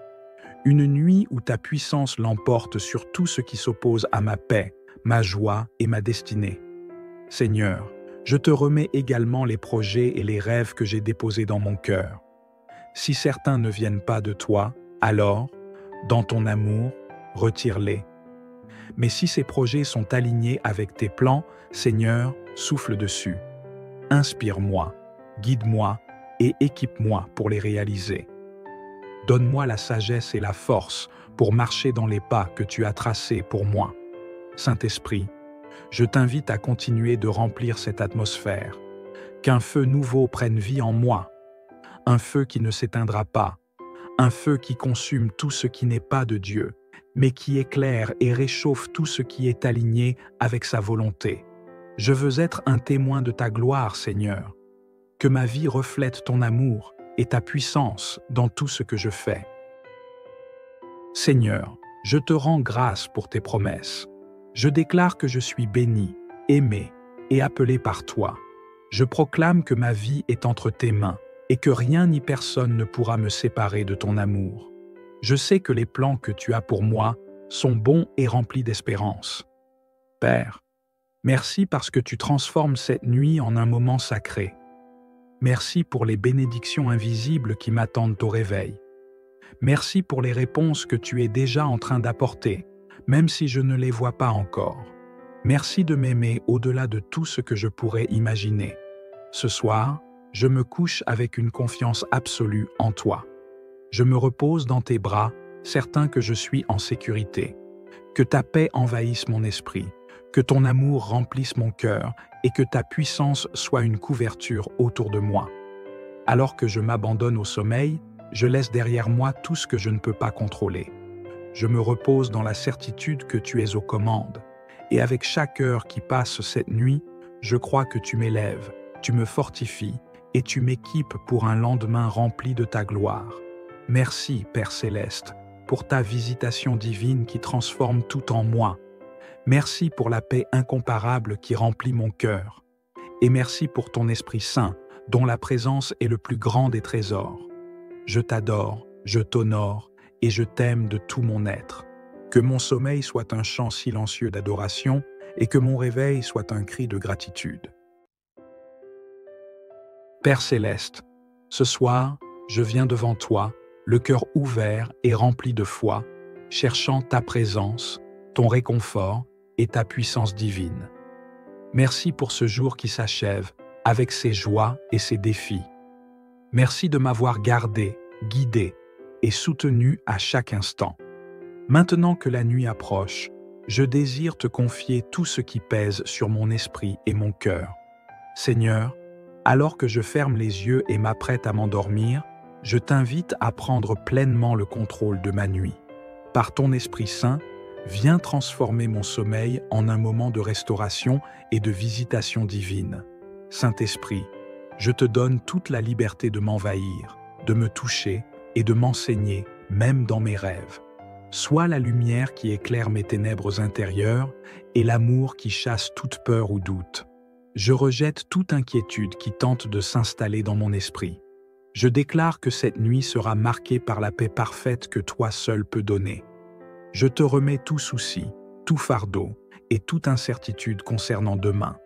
Une nuit où ta puissance l'emporte sur tout ce qui s'oppose à ma paix, ma joie et ma destinée. Seigneur, je te remets également les projets et les rêves que j'ai déposés dans mon cœur. Si certains ne viennent pas de toi, alors, dans ton amour, retire-les. Mais si ces projets sont alignés avec tes plans, Seigneur, souffle dessus. Inspire-moi, guide-moi et équipe-moi pour les réaliser. Donne-moi la sagesse et la force pour marcher dans les pas que tu as tracés pour moi. Saint-Esprit, je t'invite à continuer de remplir cette atmosphère, qu'un feu nouveau prenne vie en moi, un feu qui ne s'éteindra pas, un feu qui consume tout ce qui n'est pas de Dieu, mais qui éclaire et réchauffe tout ce qui est aligné avec sa volonté. Je veux être un témoin de ta gloire, Seigneur, que ma vie reflète ton amour et ta puissance dans tout ce que je fais. Seigneur, je te rends grâce pour tes promesses. Je déclare que je suis béni, aimé et appelé par toi. Je proclame que ma vie est entre tes mains et que rien ni personne ne pourra me séparer de ton amour. Je sais que les plans que tu as pour moi sont bons et remplis d'espérance. Père, merci parce que tu transformes cette nuit en un moment sacré. Merci pour les bénédictions invisibles qui m'attendent au réveil. Merci pour les réponses que tu es déjà en train d'apporter, même si je ne les vois pas encore. Merci de m'aimer au-delà de tout ce que je pourrais imaginer. Ce soir, je me couche avec une confiance absolue en toi. Je me repose dans tes bras, certain que je suis en sécurité. Que ta paix envahisse mon esprit, que ton amour remplisse mon cœur et que ta puissance soit une couverture autour de moi. Alors que je m'abandonne au sommeil, je laisse derrière moi tout ce que je ne peux pas contrôler. Je me repose dans la certitude que tu es aux commandes. Et avec chaque heure qui passe cette nuit, je crois que tu m'élèves, tu me fortifies et tu m'équipes pour un lendemain rempli de ta gloire. Merci, Père Céleste, pour ta visitation divine qui transforme tout en moi. Merci pour la paix incomparable qui remplit mon cœur. Et merci pour ton Esprit Saint, dont la présence est le plus grand des trésors. Je t'adore, je t'honore et je t'aime de tout mon être. Que mon sommeil soit un chant silencieux d'adoration et que mon réveil soit un cri de gratitude. Père Céleste, ce soir, je viens devant toi, le cœur ouvert et rempli de foi, cherchant ta présence, ton réconfort et ta puissance divine. Merci pour ce jour qui s'achève, avec ses joies et ses défis. Merci de m'avoir gardé, guidé et soutenu à chaque instant. Maintenant que la nuit approche, je désire te confier tout ce qui pèse sur mon esprit et mon cœur. Seigneur, alors que je ferme les yeux et m'apprête à m'endormir, je t'invite à prendre pleinement le contrôle de ma nuit. Par ton Esprit Saint, viens transformer mon sommeil en un moment de restauration et de visitation divine. Saint-Esprit, je te donne toute la liberté de m'envahir, de me toucher et de m'enseigner, même dans mes rêves. Sois la lumière qui éclaire mes ténèbres intérieures et l'amour qui chasse toute peur ou doute. Je rejette toute inquiétude qui tente de s'installer dans mon esprit. Je déclare que cette nuit sera marquée par la paix parfaite que toi seul peux donner. Je te remets tout souci, tout fardeau et toute incertitude concernant demain.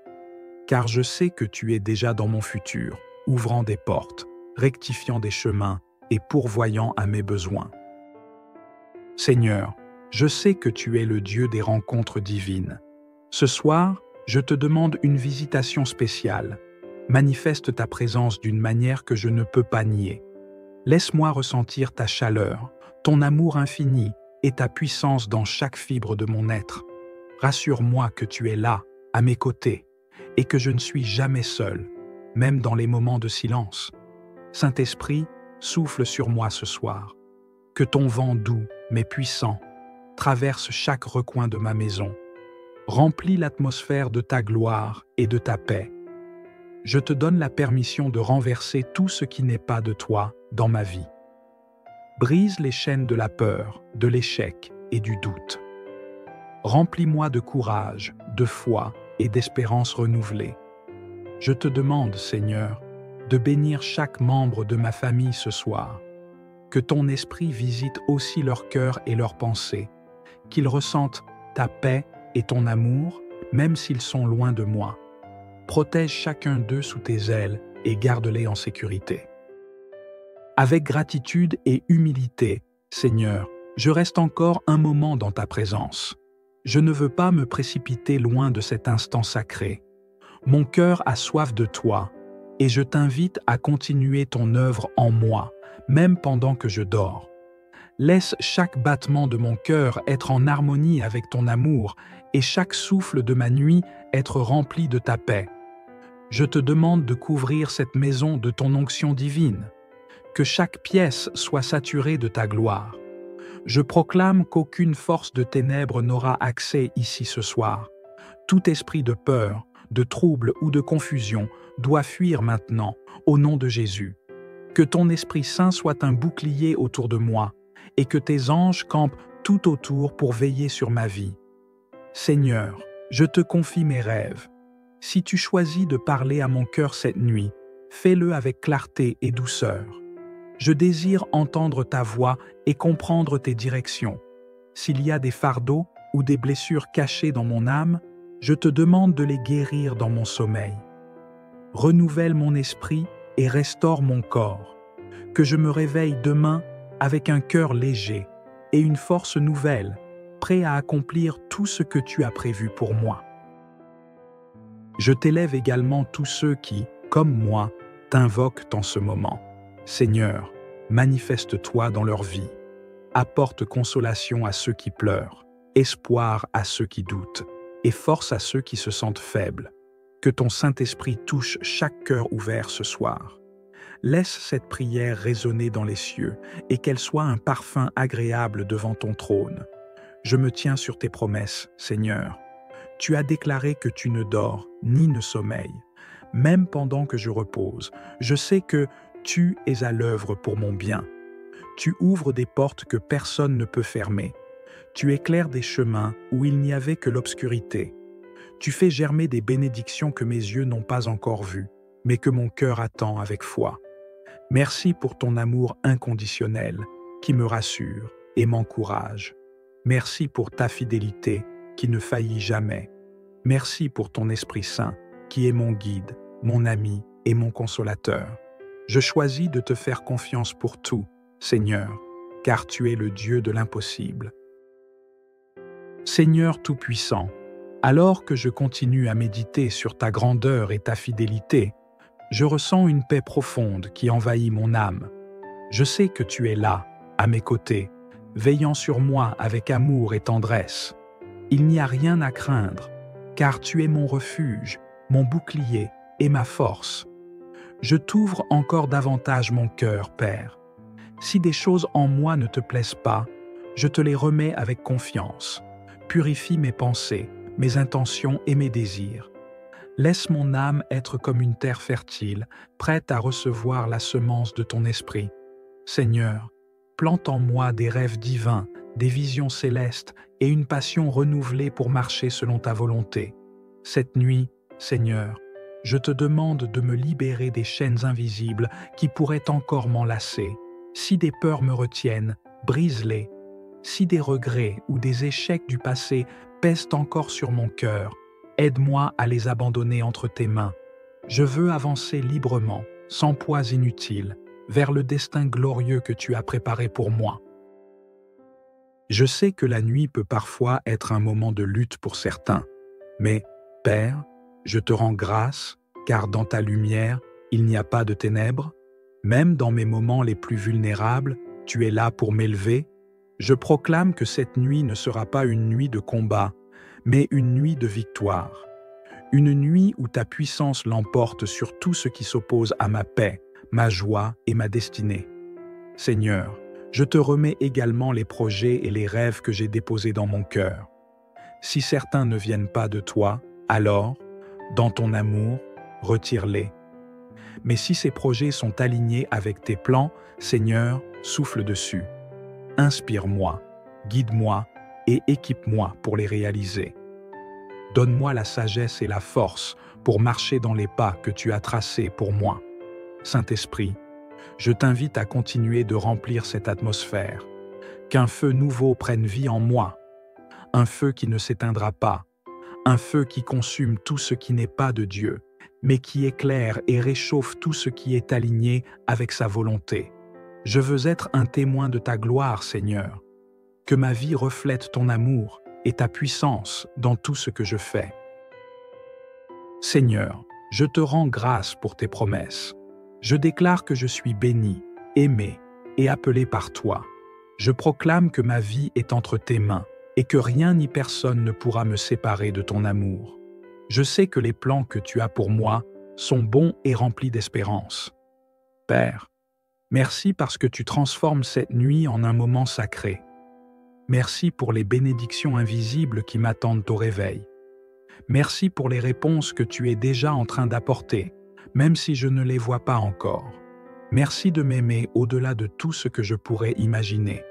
Car je sais que tu es déjà dans mon futur, ouvrant des portes, rectifiant des chemins et pourvoyant à mes besoins. Seigneur, je sais que tu es le Dieu des rencontres divines. Ce soir, je te demande une visitation spéciale. Manifeste ta présence d'une manière que je ne peux pas nier. Laisse-moi ressentir ta chaleur, ton amour infini et ta puissance dans chaque fibre de mon être. Rassure-moi que tu es là, à mes côtés, et que je ne suis jamais seul, même dans les moments de silence. Saint-Esprit, souffle sur moi ce soir. Que ton vent doux, mais puissant, traverse chaque recoin de ma maison. Remplis l'atmosphère de ta gloire et de ta paix. Je te donne la permission de renverser tout ce qui n'est pas de toi dans ma vie. Brise les chaînes de la peur, de l'échec et du doute. Remplis-moi de courage, de foi et d'espérance renouvelée. Je te demande, Seigneur, de bénir chaque membre de ma famille ce soir. Que ton esprit visite aussi leur cœur et leurs pensées, qu'ils ressentent ta paix et ton amour, même s'ils sont loin de moi. Protège chacun d'eux sous tes ailes et garde-les en sécurité. Avec gratitude et humilité, Seigneur, je reste encore un moment dans ta présence. Je ne veux pas me précipiter loin de cet instant sacré. Mon cœur a soif de toi, et je t'invite à continuer ton œuvre en moi, même pendant que je dors. Laisse chaque battement de mon cœur être en harmonie avec ton amour, et chaque souffle de ma nuit être rempli de ta paix. Je te demande de couvrir cette maison de ton onction divine, que chaque pièce soit saturée de ta gloire. Je proclame qu'aucune force de ténèbres n'aura accès ici ce soir. Tout esprit de peur, de trouble ou de confusion doit fuir maintenant, au nom de Jésus. Que ton Esprit Saint soit un bouclier autour de moi, et que tes anges campent tout autour pour veiller sur ma vie. Seigneur, je te confie mes rêves. Si tu choisis de parler à mon cœur cette nuit, fais-le avec clarté et douceur. Je désire entendre ta voix et comprendre tes directions. S'il y a des fardeaux ou des blessures cachées dans mon âme, je te demande de les guérir dans mon sommeil. Renouvelle mon esprit et restaure mon corps. Que je me réveille demain avec un cœur léger et une force nouvelle, prêt à accomplir tout ce que tu as prévu pour moi. Je t'élève également tous ceux qui, comme moi, t'invoquent en ce moment. Seigneur, manifeste-toi dans leur vie. Apporte consolation à ceux qui pleurent, espoir à ceux qui doutent, et force à ceux qui se sentent faibles. Que ton Saint-Esprit touche chaque cœur ouvert ce soir. Laisse cette prière résonner dans les cieux et qu'elle soit un parfum agréable devant ton trône. Je me tiens sur tes promesses, Seigneur. Tu as déclaré que tu ne dors ni ne sommeilles. Même pendant que je repose, je sais que tu es à l'œuvre pour mon bien. Tu ouvres des portes que personne ne peut fermer. Tu éclaires des chemins où il n'y avait que l'obscurité. Tu fais germer des bénédictions que mes yeux n'ont pas encore vues, mais que mon cœur attend avec foi. Merci pour ton amour inconditionnel qui me rassure et m'encourage. Merci pour ta fidélité qui ne faillit jamais. Merci pour ton Esprit Saint qui est mon guide, mon ami et mon consolateur. Je choisis de te faire confiance pour tout, Seigneur, car tu es le Dieu de l'impossible. Seigneur Tout-Puissant, alors que je continue à méditer sur ta grandeur et ta fidélité, je ressens une paix profonde qui envahit mon âme. Je sais que tu es là, à mes côtés, veillant sur moi avec amour et tendresse. Il n'y a rien à craindre, car tu es mon refuge, mon bouclier et ma force. Je t'ouvre encore davantage mon cœur, Père. Si des choses en moi ne te plaisent pas, je te les remets avec confiance. Purifie mes pensées, mes intentions et mes désirs. Laisse mon âme être comme une terre fertile, prête à recevoir la semence de ton esprit. Seigneur, plante en moi des rêves divins, des visions célestes et une passion renouvelée pour marcher selon ta volonté. Cette nuit, Seigneur, je te demande de me libérer des chaînes invisibles qui pourraient encore m'enlacer. Si des peurs me retiennent, brise-les. Si des regrets ou des échecs du passé pèsent encore sur mon cœur, aide-moi à les abandonner entre tes mains. Je veux avancer librement, sans poids inutiles, vers le destin glorieux que tu as préparé pour moi. Je sais que la nuit peut parfois être un moment de lutte pour certains, mais, Père, je te rends grâce, car dans ta lumière, il n'y a pas de ténèbres. Même dans mes moments les plus vulnérables, tu es là pour m'élever. Je proclame que cette nuit ne sera pas une nuit de combat, mais une nuit de victoire. Une nuit où ta puissance l'emporte sur tout ce qui s'oppose à ma paix, ma joie et ma destinée. Seigneur, je te remets également les projets et les rêves que j'ai déposés dans mon cœur. Si certains ne viennent pas de toi, alors, dans ton amour, retire-les. Mais si ces projets sont alignés avec tes plans, Seigneur, souffle dessus. Inspire-moi, guide-moi et équipe-moi pour les réaliser. Donne-moi la sagesse et la force pour marcher dans les pas que tu as tracés pour moi. Saint-Esprit, je t'invite à continuer de remplir cette atmosphère, qu'un feu nouveau prenne vie en moi, un feu qui ne s'éteindra pas, un feu qui consume tout ce qui n'est pas de Dieu, mais qui éclaire et réchauffe tout ce qui est aligné avec sa volonté. Je veux être un témoin de ta gloire, Seigneur. Que ma vie reflète ton amour et ta puissance dans tout ce que je fais. Seigneur, je te rends grâce pour tes promesses. Je déclare que je suis béni, aimé et appelé par toi. Je proclame que ma vie est entre tes mains et que rien ni personne ne pourra me séparer de ton amour. Je sais que les plans que tu as pour moi sont bons et remplis d'espérance. Père, merci parce que tu transformes cette nuit en un moment sacré. Merci pour les bénédictions invisibles qui m'attendent au réveil. Merci pour les réponses que tu es déjà en train d'apporter, même si je ne les vois pas encore. Merci de m'aimer au-delà de tout ce que je pourrais imaginer.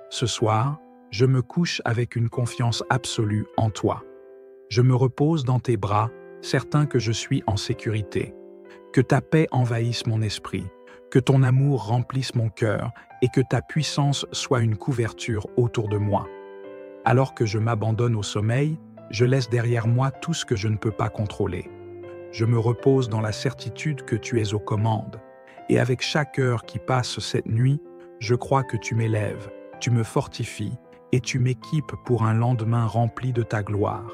Ce soir, je me couche avec une confiance absolue en toi. Je me repose dans tes bras, certain que je suis en sécurité. Que ta paix envahisse mon esprit, que ton amour remplisse mon cœur et que ta puissance soit une couverture autour de moi. Alors que je m'abandonne au sommeil, je laisse derrière moi tout ce que je ne peux pas contrôler. Je me repose dans la certitude que tu es aux commandes. Et avec chaque heure qui passe cette nuit, je crois que tu m'élèves, tu me fortifies et tu m'équipes pour un lendemain rempli de ta gloire.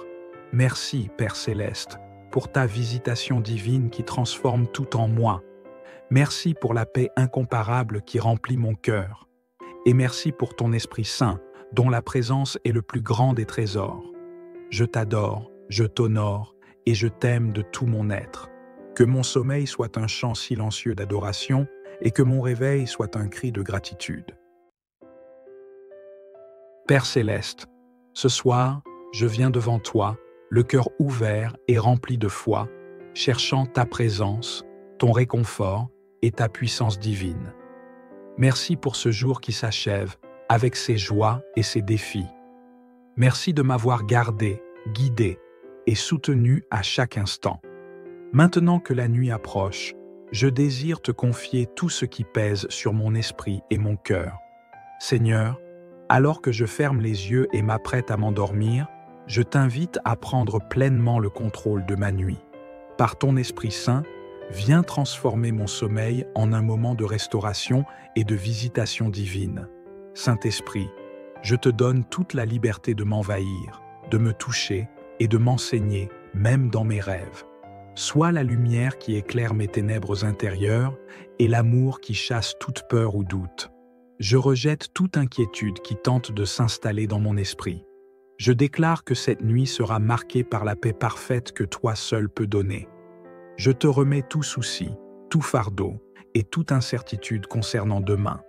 Merci, Père Céleste, pour ta visitation divine qui transforme tout en moi. Merci pour la paix incomparable qui remplit mon cœur. Et merci pour ton Esprit Saint, dont la présence est le plus grand des trésors. Je t'adore, je t'honore et je t'aime de tout mon être. Que mon sommeil soit un chant silencieux d'adoration et que mon réveil soit un cri de gratitude. Père Céleste, ce soir, je viens devant toi, le cœur ouvert et rempli de foi, cherchant ta présence, ton réconfort et ta puissance divine. Merci pour ce jour qui s'achève, avec ses joies et ses défis. Merci de m'avoir gardé, guidé et soutenu à chaque instant. Maintenant que la nuit approche, je désire te confier tout ce qui pèse sur mon esprit et mon cœur. Seigneur, alors que je ferme les yeux et m'apprête à m'endormir, je t'invite à prendre pleinement le contrôle de ma nuit. Par ton Esprit Saint, viens transformer mon sommeil en un moment de restauration et de visitation divine. Saint-Esprit, je te donne toute la liberté de m'envahir, de me toucher et de m'enseigner, même dans mes rêves. Sois la lumière qui éclaire mes ténèbres intérieures et l'amour qui chasse toute peur ou doute. Je rejette toute inquiétude qui tente de s'installer dans mon esprit. Je déclare que cette nuit sera marquée par la paix parfaite que toi seul peux donner. Je te remets tout souci, tout fardeau et toute incertitude concernant demain.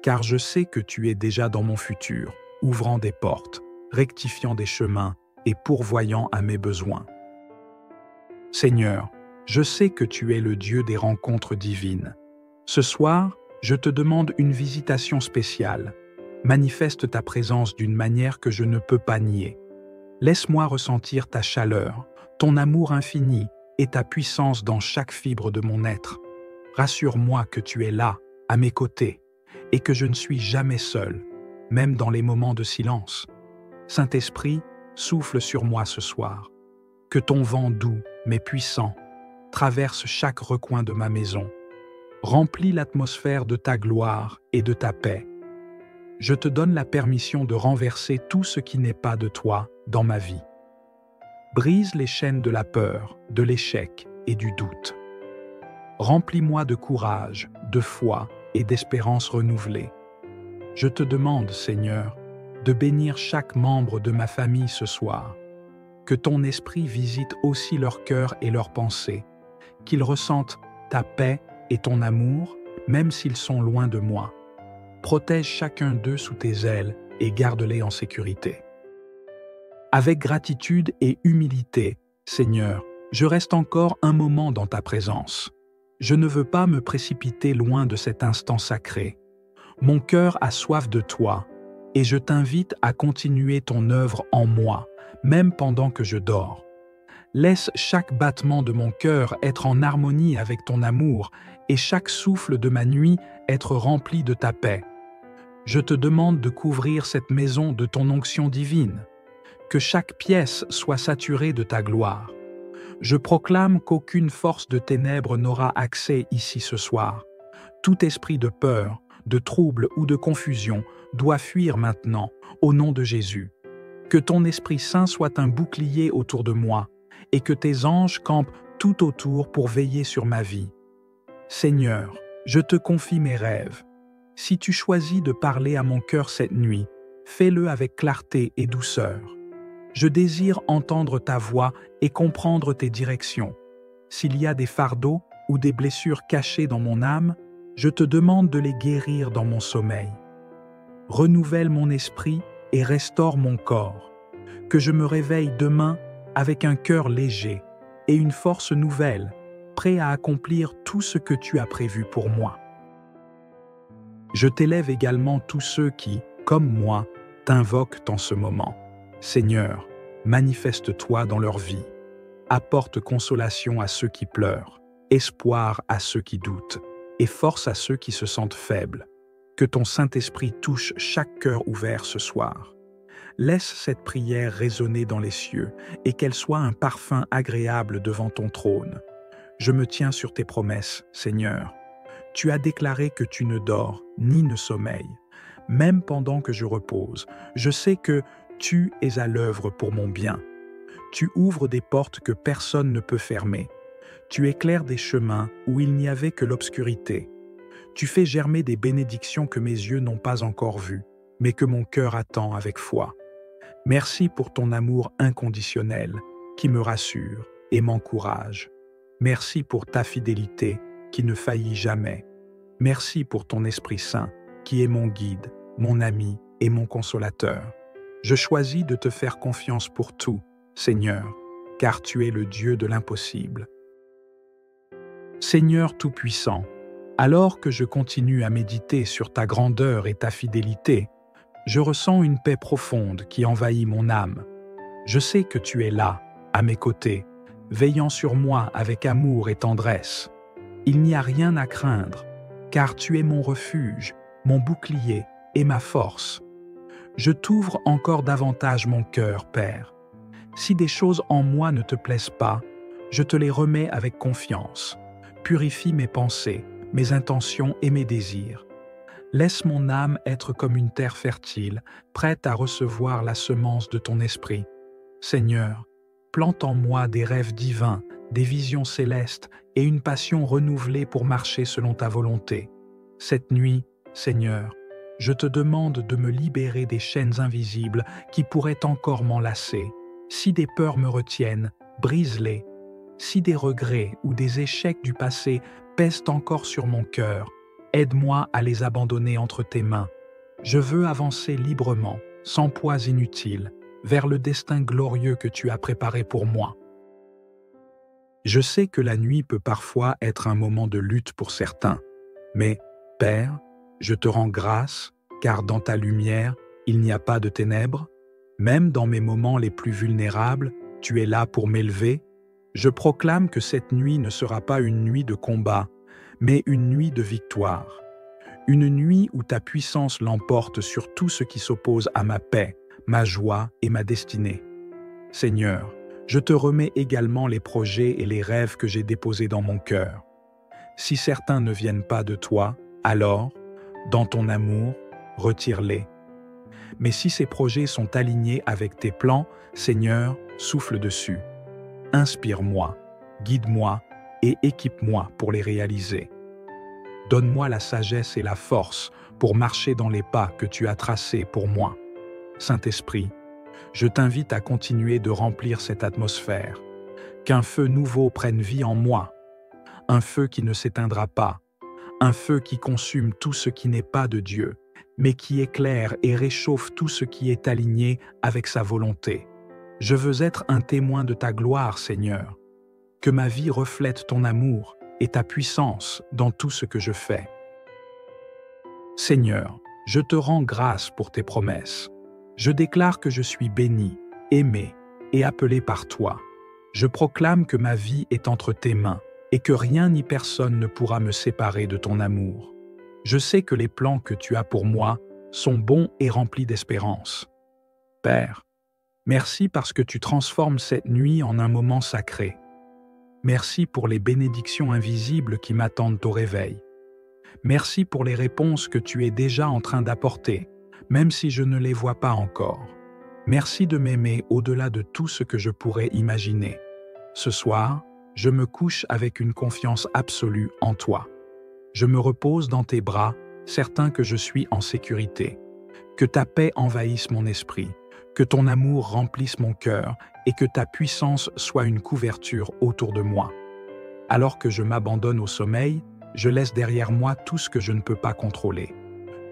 Car je sais que tu es déjà dans mon futur, ouvrant des portes, rectifiant des chemins et pourvoyant à mes besoins. Seigneur, je sais que tu es le Dieu des rencontres divines. Ce soir, je te demande une visitation spéciale. Manifeste ta présence d'une manière que je ne peux pas nier. Laisse-moi ressentir ta chaleur, ton amour infini et ta puissance dans chaque fibre de mon être. Rassure-moi que tu es là, à mes côtés, et que je ne suis jamais seul, même dans les moments de silence. Saint-Esprit, souffle sur moi ce soir. Que ton vent doux, mais puissant, traverse chaque recoin de ma maison. Remplis l'atmosphère de ta gloire et de ta paix. Je te donne la permission de renverser tout ce qui n'est pas de toi dans ma vie. Brise les chaînes de la peur, de l'échec et du doute. Remplis-moi de courage, de foi et d'espérance renouvelée. Je te demande, Seigneur, de bénir chaque membre de ma famille ce soir. Que ton esprit visite aussi leur cœur et leurs pensées, qu'ils ressentent ta paix et ton amour, même s'ils sont loin de moi. Protège chacun d'eux sous tes ailes et garde-les en sécurité. Avec gratitude et humilité, Seigneur, je reste encore un moment dans ta présence. Je ne veux pas me précipiter loin de cet instant sacré. Mon cœur a soif de toi, et je t'invite à continuer ton œuvre en moi, même pendant que je dors. Laisse chaque battement de mon cœur être en harmonie avec ton amour et chaque souffle de ma nuit être rempli de ta paix. Je te demande de couvrir cette maison de ton onction divine, que chaque pièce soit saturée de ta gloire. Je proclame qu'aucune force de ténèbres n'aura accès ici ce soir. Tout esprit de peur, de trouble ou de confusion doit fuir maintenant, au nom de Jésus. Que ton Esprit Saint soit un bouclier autour de moi, et que tes anges campent tout autour pour veiller sur ma vie. Seigneur, je te confie mes rêves. Si tu choisis de parler à mon cœur cette nuit, fais-le avec clarté et douceur. Je désire entendre ta voix et comprendre tes directions. S'il y a des fardeaux ou des blessures cachées dans mon âme, je te demande de les guérir dans mon sommeil. Renouvelle mon esprit et restaure mon corps. Que je me réveille demain avec un cœur léger et une force nouvelle, prêt à accomplir tout ce que tu as prévu pour moi. Je t'élève également tous ceux qui, comme moi, t'invoquent en ce moment. Seigneur, manifeste-toi dans leur vie. Apporte consolation à ceux qui pleurent, espoir à ceux qui doutent, et force à ceux qui se sentent faibles. Que ton Saint-Esprit touche chaque cœur ouvert ce soir. Laisse cette prière résonner dans les cieux et qu'elle soit un parfum agréable devant ton trône. Je me tiens sur tes promesses, Seigneur. Tu as déclaré que tu ne dors ni ne sommeilles. Même pendant que je repose, je sais que tu es à l'œuvre pour mon bien. Tu ouvres des portes que personne ne peut fermer. Tu éclaires des chemins où il n'y avait que l'obscurité. Tu fais germer des bénédictions que mes yeux n'ont pas encore vues, mais que mon cœur attend avec foi. Merci pour ton amour inconditionnel qui me rassure et m'encourage. Merci pour ta fidélité qui ne faillit jamais. Merci pour ton Esprit Saint qui est mon guide, mon ami et mon consolateur. Je choisis de te faire confiance pour tout, Seigneur, car tu es le Dieu de l'impossible. Seigneur Tout-Puissant, alors que je continue à méditer sur ta grandeur et ta fidélité, je ressens une paix profonde qui envahit mon âme. Je sais que tu es là, à mes côtés, veillant sur moi avec amour et tendresse. Il n'y a rien à craindre, car tu es mon refuge, mon bouclier et ma force. Je t'ouvre encore davantage mon cœur, Père. Si des choses en moi ne te plaisent pas, je te les remets avec confiance. Purifie mes pensées, mes intentions et mes désirs. Laisse mon âme être comme une terre fertile, prête à recevoir la semence de ton esprit. Seigneur, plante en moi des rêves divins, des visions célestes et une passion renouvelée pour marcher selon ta volonté. Cette nuit, Seigneur, je te demande de me libérer des chaînes invisibles qui pourraient encore m'enlacer. Si des peurs me retiennent, brise-les. Si des regrets ou des échecs du passé pèsent encore sur mon cœur, aide-moi à les abandonner entre tes mains. Je veux avancer librement, sans poids inutile, vers le destin glorieux que tu as préparé pour moi. Je sais que la nuit peut parfois être un moment de lutte pour certains, mais, Père, je te rends grâce, car dans ta lumière, il n'y a pas de ténèbres. Même dans mes moments les plus vulnérables, tu es là pour m'élever. Je proclame que cette nuit ne sera pas une nuit de combat, mais une nuit de victoire. Une nuit où ta puissance l'emporte sur tout ce qui s'oppose à ma paix, ma joie et ma destinée. Seigneur, je te remets également les projets et les rêves que j'ai déposés dans mon cœur. Si certains ne viennent pas de toi, alors, dans ton amour, retire-les. Mais si ces projets sont alignés avec tes plans, Seigneur, souffle dessus. Inspire-moi, guide-moi et équipe-moi pour les réaliser. Donne-moi la sagesse et la force pour marcher dans les pas que tu as tracés pour moi. Saint-Esprit, je t'invite à continuer de remplir cette atmosphère, qu'un feu nouveau prenne vie en moi, un feu qui ne s'éteindra pas, un feu qui consume tout ce qui n'est pas de Dieu, mais qui éclaire et réchauffe tout ce qui est aligné avec sa volonté. Je veux être un témoin de ta gloire, Seigneur. Que ma vie reflète ton amour et ta puissance dans tout ce que je fais. Seigneur, je te rends grâce pour tes promesses. Je déclare que je suis béni, aimé et appelé par toi. Je proclame que ma vie est entre tes mains et que rien ni personne ne pourra me séparer de ton amour. Je sais que les plans que tu as pour moi sont bons et remplis d'espérance. Père, merci parce que tu transformes cette nuit en un moment sacré. Merci pour les bénédictions invisibles qui m'attendent au réveil. Merci pour les réponses que tu es déjà en train d'apporter, même si je ne les vois pas encore. Merci de m'aimer au-delà de tout ce que je pourrais imaginer. Ce soir, je me couche avec une confiance absolue en toi. Je me repose dans tes bras, certain que je suis en sécurité. Que ta paix envahisse mon esprit, que ton amour remplisse mon cœur et que ta puissance soit une couverture autour de moi. Alors que je m'abandonne au sommeil, je laisse derrière moi tout ce que je ne peux pas contrôler.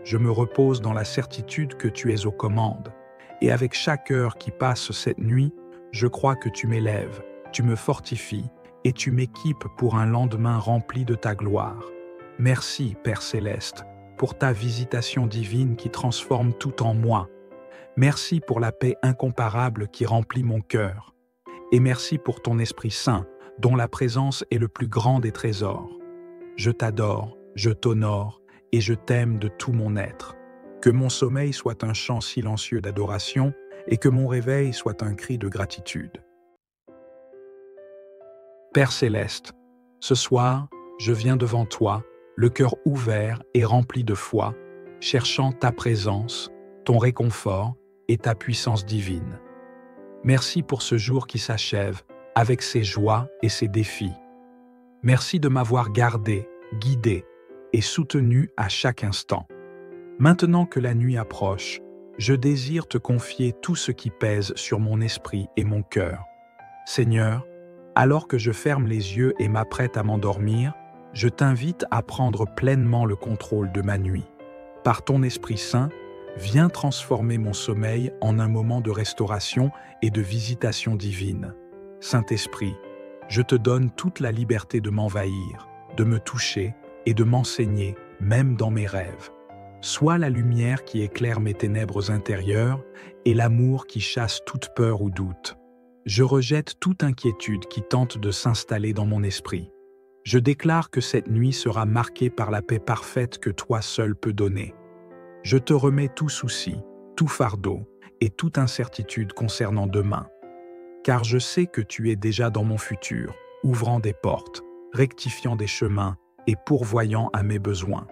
Je me repose dans la certitude que tu es aux commandes. Et avec chaque heure qui passe cette nuit, je crois que tu m'élèves, tu me fortifies et tu m'équipes pour un lendemain rempli de ta gloire. Merci, Père Céleste, pour ta visitation divine qui transforme tout en moi. Merci pour la paix incomparable qui remplit mon cœur. Et merci pour ton Esprit Saint, dont la présence est le plus grand des trésors. Je t'adore, je t'honore et je t'aime de tout mon être. Que mon sommeil soit un chant silencieux d'adoration et que mon réveil soit un cri de gratitude. Père Céleste, ce soir, je viens devant toi, le cœur ouvert et rempli de foi, cherchant ta présence, ton réconfort et ta puissance divine. Merci pour ce jour qui s'achève, avec ses joies et ses défis. Merci de m'avoir gardé, guidé et soutenu à chaque instant. Maintenant que la nuit approche, je désire te confier tout ce qui pèse sur mon esprit et mon cœur. Seigneur, alors que je ferme les yeux et m'apprête à m'endormir, je t'invite à prendre pleinement le contrôle de ma nuit. Par ton Esprit Saint, viens transformer mon sommeil en un moment de restauration et de visitation divine. Saint-Esprit, je te donne toute la liberté de m'envahir, de me toucher et de m'enseigner, même dans mes rêves. Sois la lumière qui éclaire mes ténèbres intérieures et l'amour qui chasse toute peur ou doute. Je rejette toute inquiétude qui tente de s'installer dans mon esprit. Je déclare que cette nuit sera marquée par la paix parfaite que toi seul peux donner. Je te remets tout souci, tout fardeau et toute incertitude concernant demain. Car je sais que tu es déjà dans mon futur, ouvrant des portes, rectifiant des chemins et pourvoyant à mes besoins.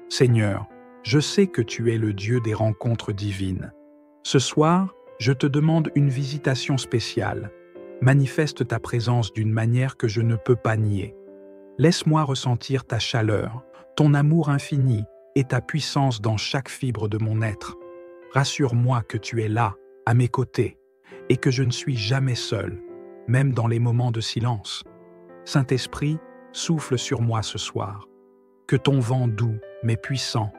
Seigneur, je sais que tu es le Dieu des rencontres divines. Ce soir, je te demande une visitation spéciale. Manifeste ta présence d'une manière que je ne peux pas nier. Laisse-moi ressentir ta chaleur, ton amour infini et ta puissance dans chaque fibre de mon être. Rassure-moi que tu es là, à mes côtés, et que je ne suis jamais seul, même dans les moments de silence. Saint-Esprit, souffle sur moi ce soir. Que ton vent doux, mais puissant,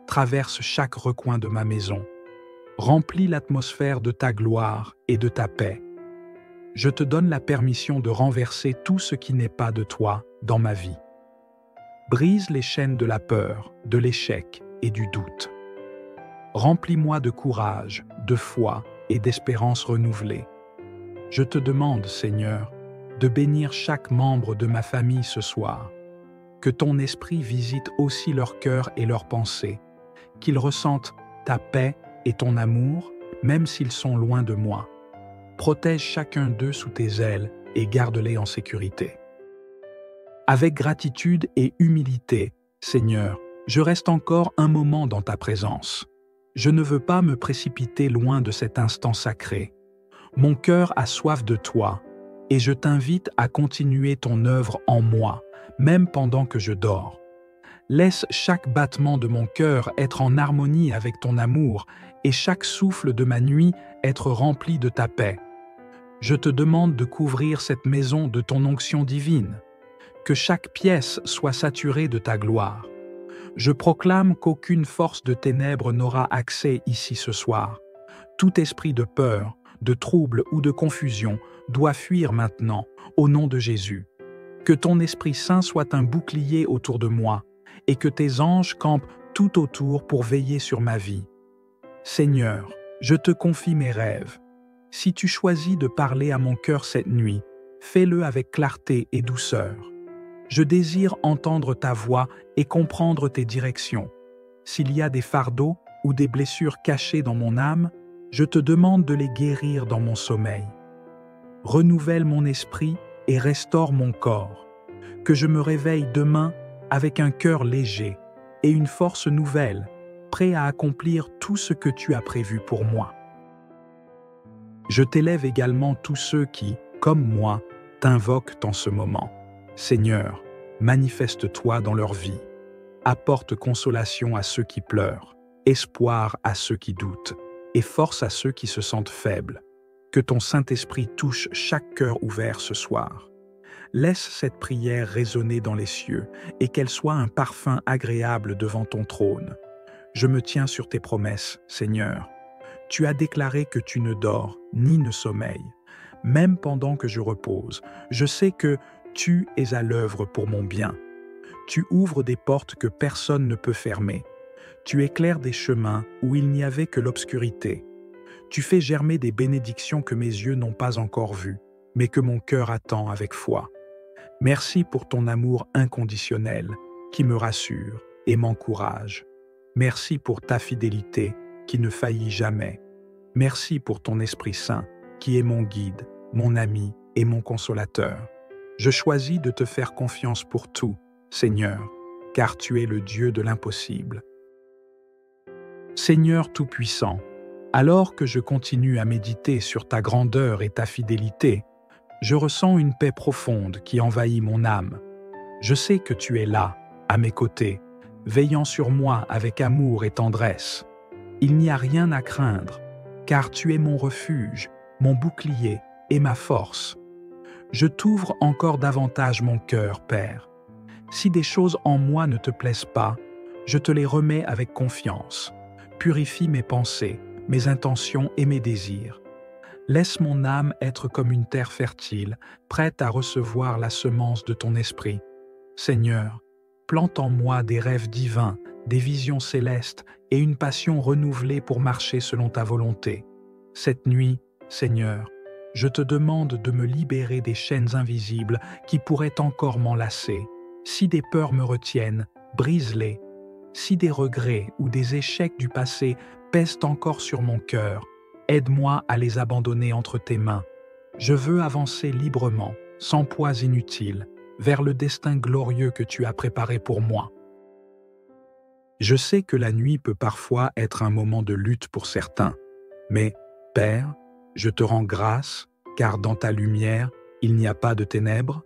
traverse chaque recoin de ma maison. Remplis l'atmosphère de ta gloire et de ta paix. Je te donne la permission de renverser tout ce qui n'est pas de toi dans ma vie. Brise les chaînes de la peur, de l'échec et du doute. Remplis-moi de courage, de foi et d'espérance renouvelée. Je te demande, Seigneur, de bénir chaque membre de ma famille ce soir. Que ton esprit visite aussi leur cœur et leurs pensées, qu'ils ressentent ta paix et ton amour, même s'ils sont loin de moi. Protège chacun d'eux sous tes ailes et garde-les en sécurité. Avec gratitude et humilité, Seigneur, je reste encore un moment dans ta présence. Je ne veux pas me précipiter loin de cet instant sacré. Mon cœur a soif de toi, et je t'invite à continuer ton œuvre en moi, même pendant que je dors. Laisse chaque battement de mon cœur être en harmonie avec ton amour et chaque souffle de ma nuit être rempli de ta paix. Je te demande de couvrir cette maison de ton onction divine, que chaque pièce soit saturée de ta gloire. Je proclame qu'aucune force de ténèbres n'aura accès ici ce soir. Tout esprit de peur, de trouble ou de confusion doit fuir maintenant, au nom de Jésus. Que ton Esprit Saint soit un bouclier autour de moi, et que tes anges campent tout autour pour veiller sur ma vie. Seigneur, je te confie mes rêves. Si tu choisis de parler à mon cœur cette nuit, fais-le avec clarté et douceur. Je désire entendre ta voix et comprendre tes directions. S'il y a des fardeaux ou des blessures cachées dans mon âme, je te demande de les guérir dans mon sommeil. Renouvelle mon esprit et restaure mon corps. Que je me réveille demain avec un cœur léger et une force nouvelle, prêt à accomplir tout ce que tu as prévu pour moi. Je t'élève également tous ceux qui, comme moi, t'invoquent en ce moment. Seigneur, manifeste-toi dans leur vie. Apporte consolation à ceux qui pleurent, espoir à ceux qui doutent, et force à ceux qui se sentent faibles. Que ton Saint-Esprit touche chaque cœur ouvert ce soir. Laisse cette prière résonner dans les cieux et qu'elle soit un parfum agréable devant ton trône. Je me tiens sur tes promesses, Seigneur. Tu as déclaré que tu ne dors ni ne sommeilles. Même pendant que je repose, je sais que tu es à l'œuvre pour mon bien. Tu ouvres des portes que personne ne peut fermer. Tu éclaires des chemins où il n'y avait que l'obscurité. Tu fais germer des bénédictions que mes yeux n'ont pas encore vues, mais que mon cœur attend avec foi. Merci pour ton amour inconditionnel qui me rassure et m'encourage. Merci pour ta fidélité qui ne faillit jamais. Merci pour ton Esprit Saint qui est mon guide, mon ami et mon consolateur. Je choisis de te faire confiance pour tout, Seigneur, car tu es le Dieu de l'impossible. Seigneur Tout-Puissant, alors que je continue à méditer sur ta grandeur et ta fidélité, je ressens une paix profonde qui envahit mon âme. Je sais que tu es là, à mes côtés, veillant sur moi avec amour et tendresse. Il n'y a rien à craindre, car tu es mon refuge, mon bouclier et ma force. Je t'ouvre encore davantage mon cœur, Père. Si des choses en moi ne te plaisent pas, je te les remets avec confiance. Purifie mes pensées, mes intentions et mes désirs. Laisse mon âme être comme une terre fertile, prête à recevoir la semence de ton esprit. Seigneur, plante en moi des rêves divins, des visions célestes et une passion renouvelée pour marcher selon ta volonté. Cette nuit, Seigneur, je te demande de me libérer des chaînes invisibles qui pourraient encore m'enlacer. Si des peurs me retiennent, brise-les. Si des regrets ou des échecs du passé pèsent encore sur mon cœur, aide-moi à les abandonner entre tes mains. Je veux avancer librement, sans poids inutiles, vers le destin glorieux que tu as préparé pour moi. Je sais que la nuit peut parfois être un moment de lutte pour certains, mais, Père, je te rends grâce, car dans ta lumière, il n'y a pas de ténèbres.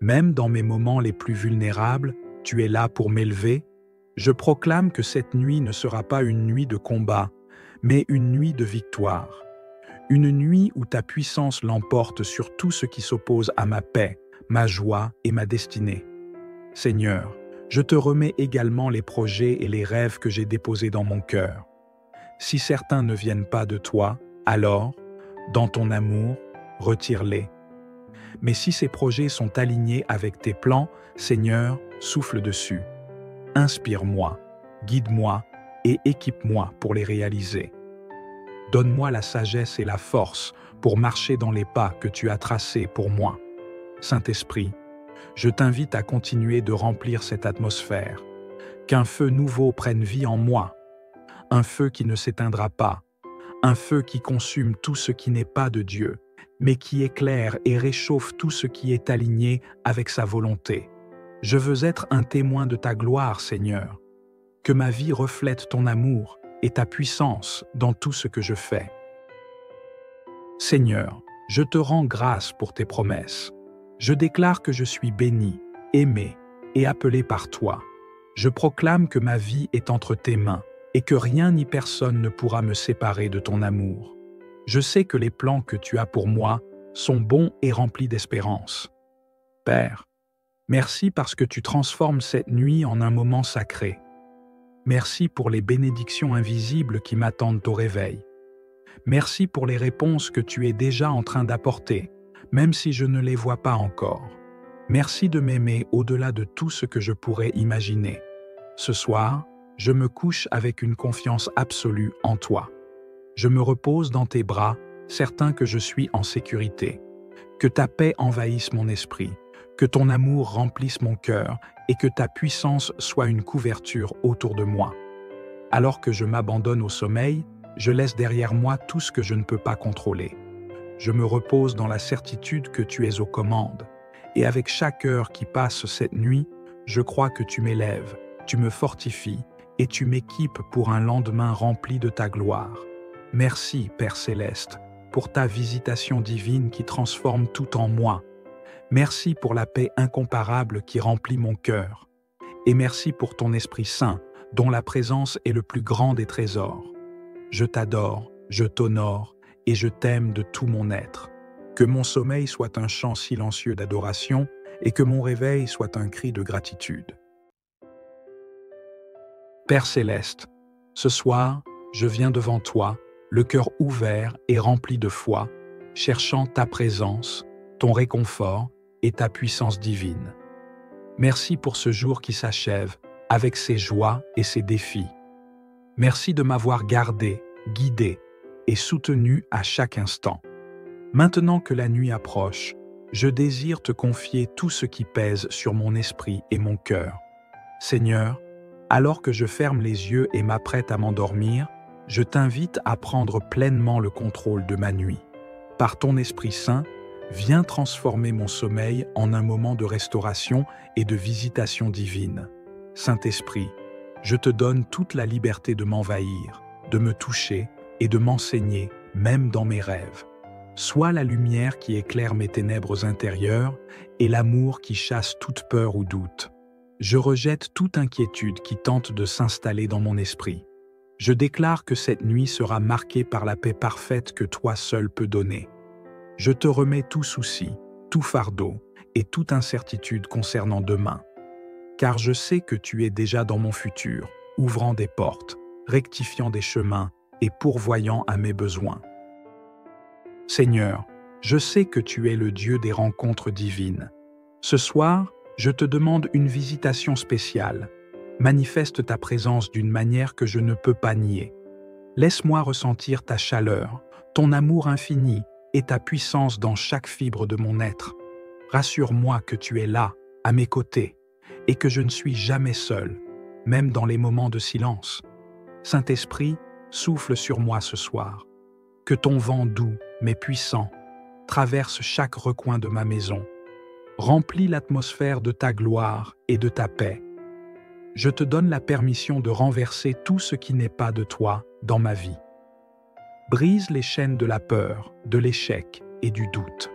Même dans mes moments les plus vulnérables, tu es là pour m'élever. Je proclame que cette nuit ne sera pas une nuit de combat, mais une nuit de victoire. Une nuit où ta puissance l'emporte sur tout ce qui s'oppose à ma paix, ma joie et ma destinée. Seigneur, je te remets également les projets et les rêves que j'ai déposés dans mon cœur. Si certains ne viennent pas de toi, alors, dans ton amour, retire-les. Mais si ces projets sont alignés avec tes plans, Seigneur, souffle dessus. Inspire-moi, guide-moi et équipe-moi pour les réaliser. Donne-moi la sagesse et la force pour marcher dans les pas que tu as tracés pour moi. Saint-Esprit, je t'invite à continuer de remplir cette atmosphère, qu'un feu nouveau prenne vie en moi, un feu qui ne s'éteindra pas, un feu qui consume tout ce qui n'est pas de Dieu, mais qui éclaire et réchauffe tout ce qui est aligné avec sa volonté. Je veux être un témoin de ta gloire, Seigneur. Que ma vie reflète ton amour et ta puissance dans tout ce que je fais. Seigneur, je te rends grâce pour tes promesses. Je déclare que je suis béni, aimé et appelé par toi. Je proclame que ma vie est entre tes mains et que rien ni personne ne pourra me séparer de ton amour. Je sais que les plans que tu as pour moi sont bons et remplis d'espérance. Père, merci parce que tu transformes cette nuit en un moment sacré. Merci pour les bénédictions invisibles qui m'attendent au réveil. Merci pour les réponses que tu es déjà en train d'apporter, même si je ne les vois pas encore. Merci de m'aimer au-delà de tout ce que je pourrais imaginer. Ce soir, je me couche avec une confiance absolue en toi. Je me repose dans tes bras, certain que je suis en sécurité. Que ta paix envahisse mon esprit, que ton amour remplisse mon cœur et que ta puissance soit une couverture autour de moi. Alors que je m'abandonne au sommeil, je laisse derrière moi tout ce que je ne peux pas contrôler. Je me repose dans la certitude que tu es aux commandes, et avec chaque heure qui passe cette nuit, je crois que tu m'élèves, tu me fortifies et tu m'équipes pour un lendemain rempli de ta gloire. Merci, Père céleste, pour ta visitation divine qui transforme tout en moi. Merci pour la paix incomparable qui remplit mon cœur. Et merci pour ton Esprit Saint, dont la présence est le plus grand des trésors. Je t'adore, je t'honore et je t'aime de tout mon être. Que mon sommeil soit un chant silencieux d'adoration et que mon réveil soit un cri de gratitude. Père céleste, ce soir, je viens devant toi, le cœur ouvert et rempli de foi, cherchant ta présence, ton réconfort et ta puissance divine. Merci pour ce jour qui s'achève, avec ses joies et ses défis. Merci de m'avoir gardé, guidé et soutenu à chaque instant. Maintenant que la nuit approche, je désire te confier tout ce qui pèse sur mon esprit et mon cœur. Seigneur, alors que je ferme les yeux et m'apprête à m'endormir, je t'invite à prendre pleinement le contrôle de ma nuit. Par ton Esprit Saint, viens transformer mon sommeil en un moment de restauration et de visitation divine. Saint-Esprit, je te donne toute la liberté de m'envahir, de me toucher et de m'enseigner, même dans mes rêves. Sois la lumière qui éclaire mes ténèbres intérieures et l'amour qui chasse toute peur ou doute. Je rejette toute inquiétude qui tente de s'installer dans mon esprit. Je déclare que cette nuit sera marquée par la paix parfaite que toi seul peux donner. Je te remets tout souci, tout fardeau et toute incertitude concernant demain. Car je sais que tu es déjà dans mon futur, ouvrant des portes, rectifiant des chemins et pourvoyant à mes besoins. Seigneur, je sais que tu es le Dieu des rencontres divines. Ce soir, je te demande une visitation spéciale. Manifeste ta présence d'une manière que je ne peux pas nier. Laisse-moi ressentir ta chaleur, ton amour infini et ta puissance dans chaque fibre de mon être. Rassure-moi que tu es là, à mes côtés, et que je ne suis jamais seul, même dans les moments de silence. Saint-Esprit, souffle sur moi ce soir. Que ton vent doux, mais puissant, traverse chaque recoin de ma maison. Remplis l'atmosphère de ta gloire et de ta paix. Je te donne la permission de renverser tout ce qui n'est pas de toi dans ma vie. Brise les chaînes de la peur, de l'échec et du doute.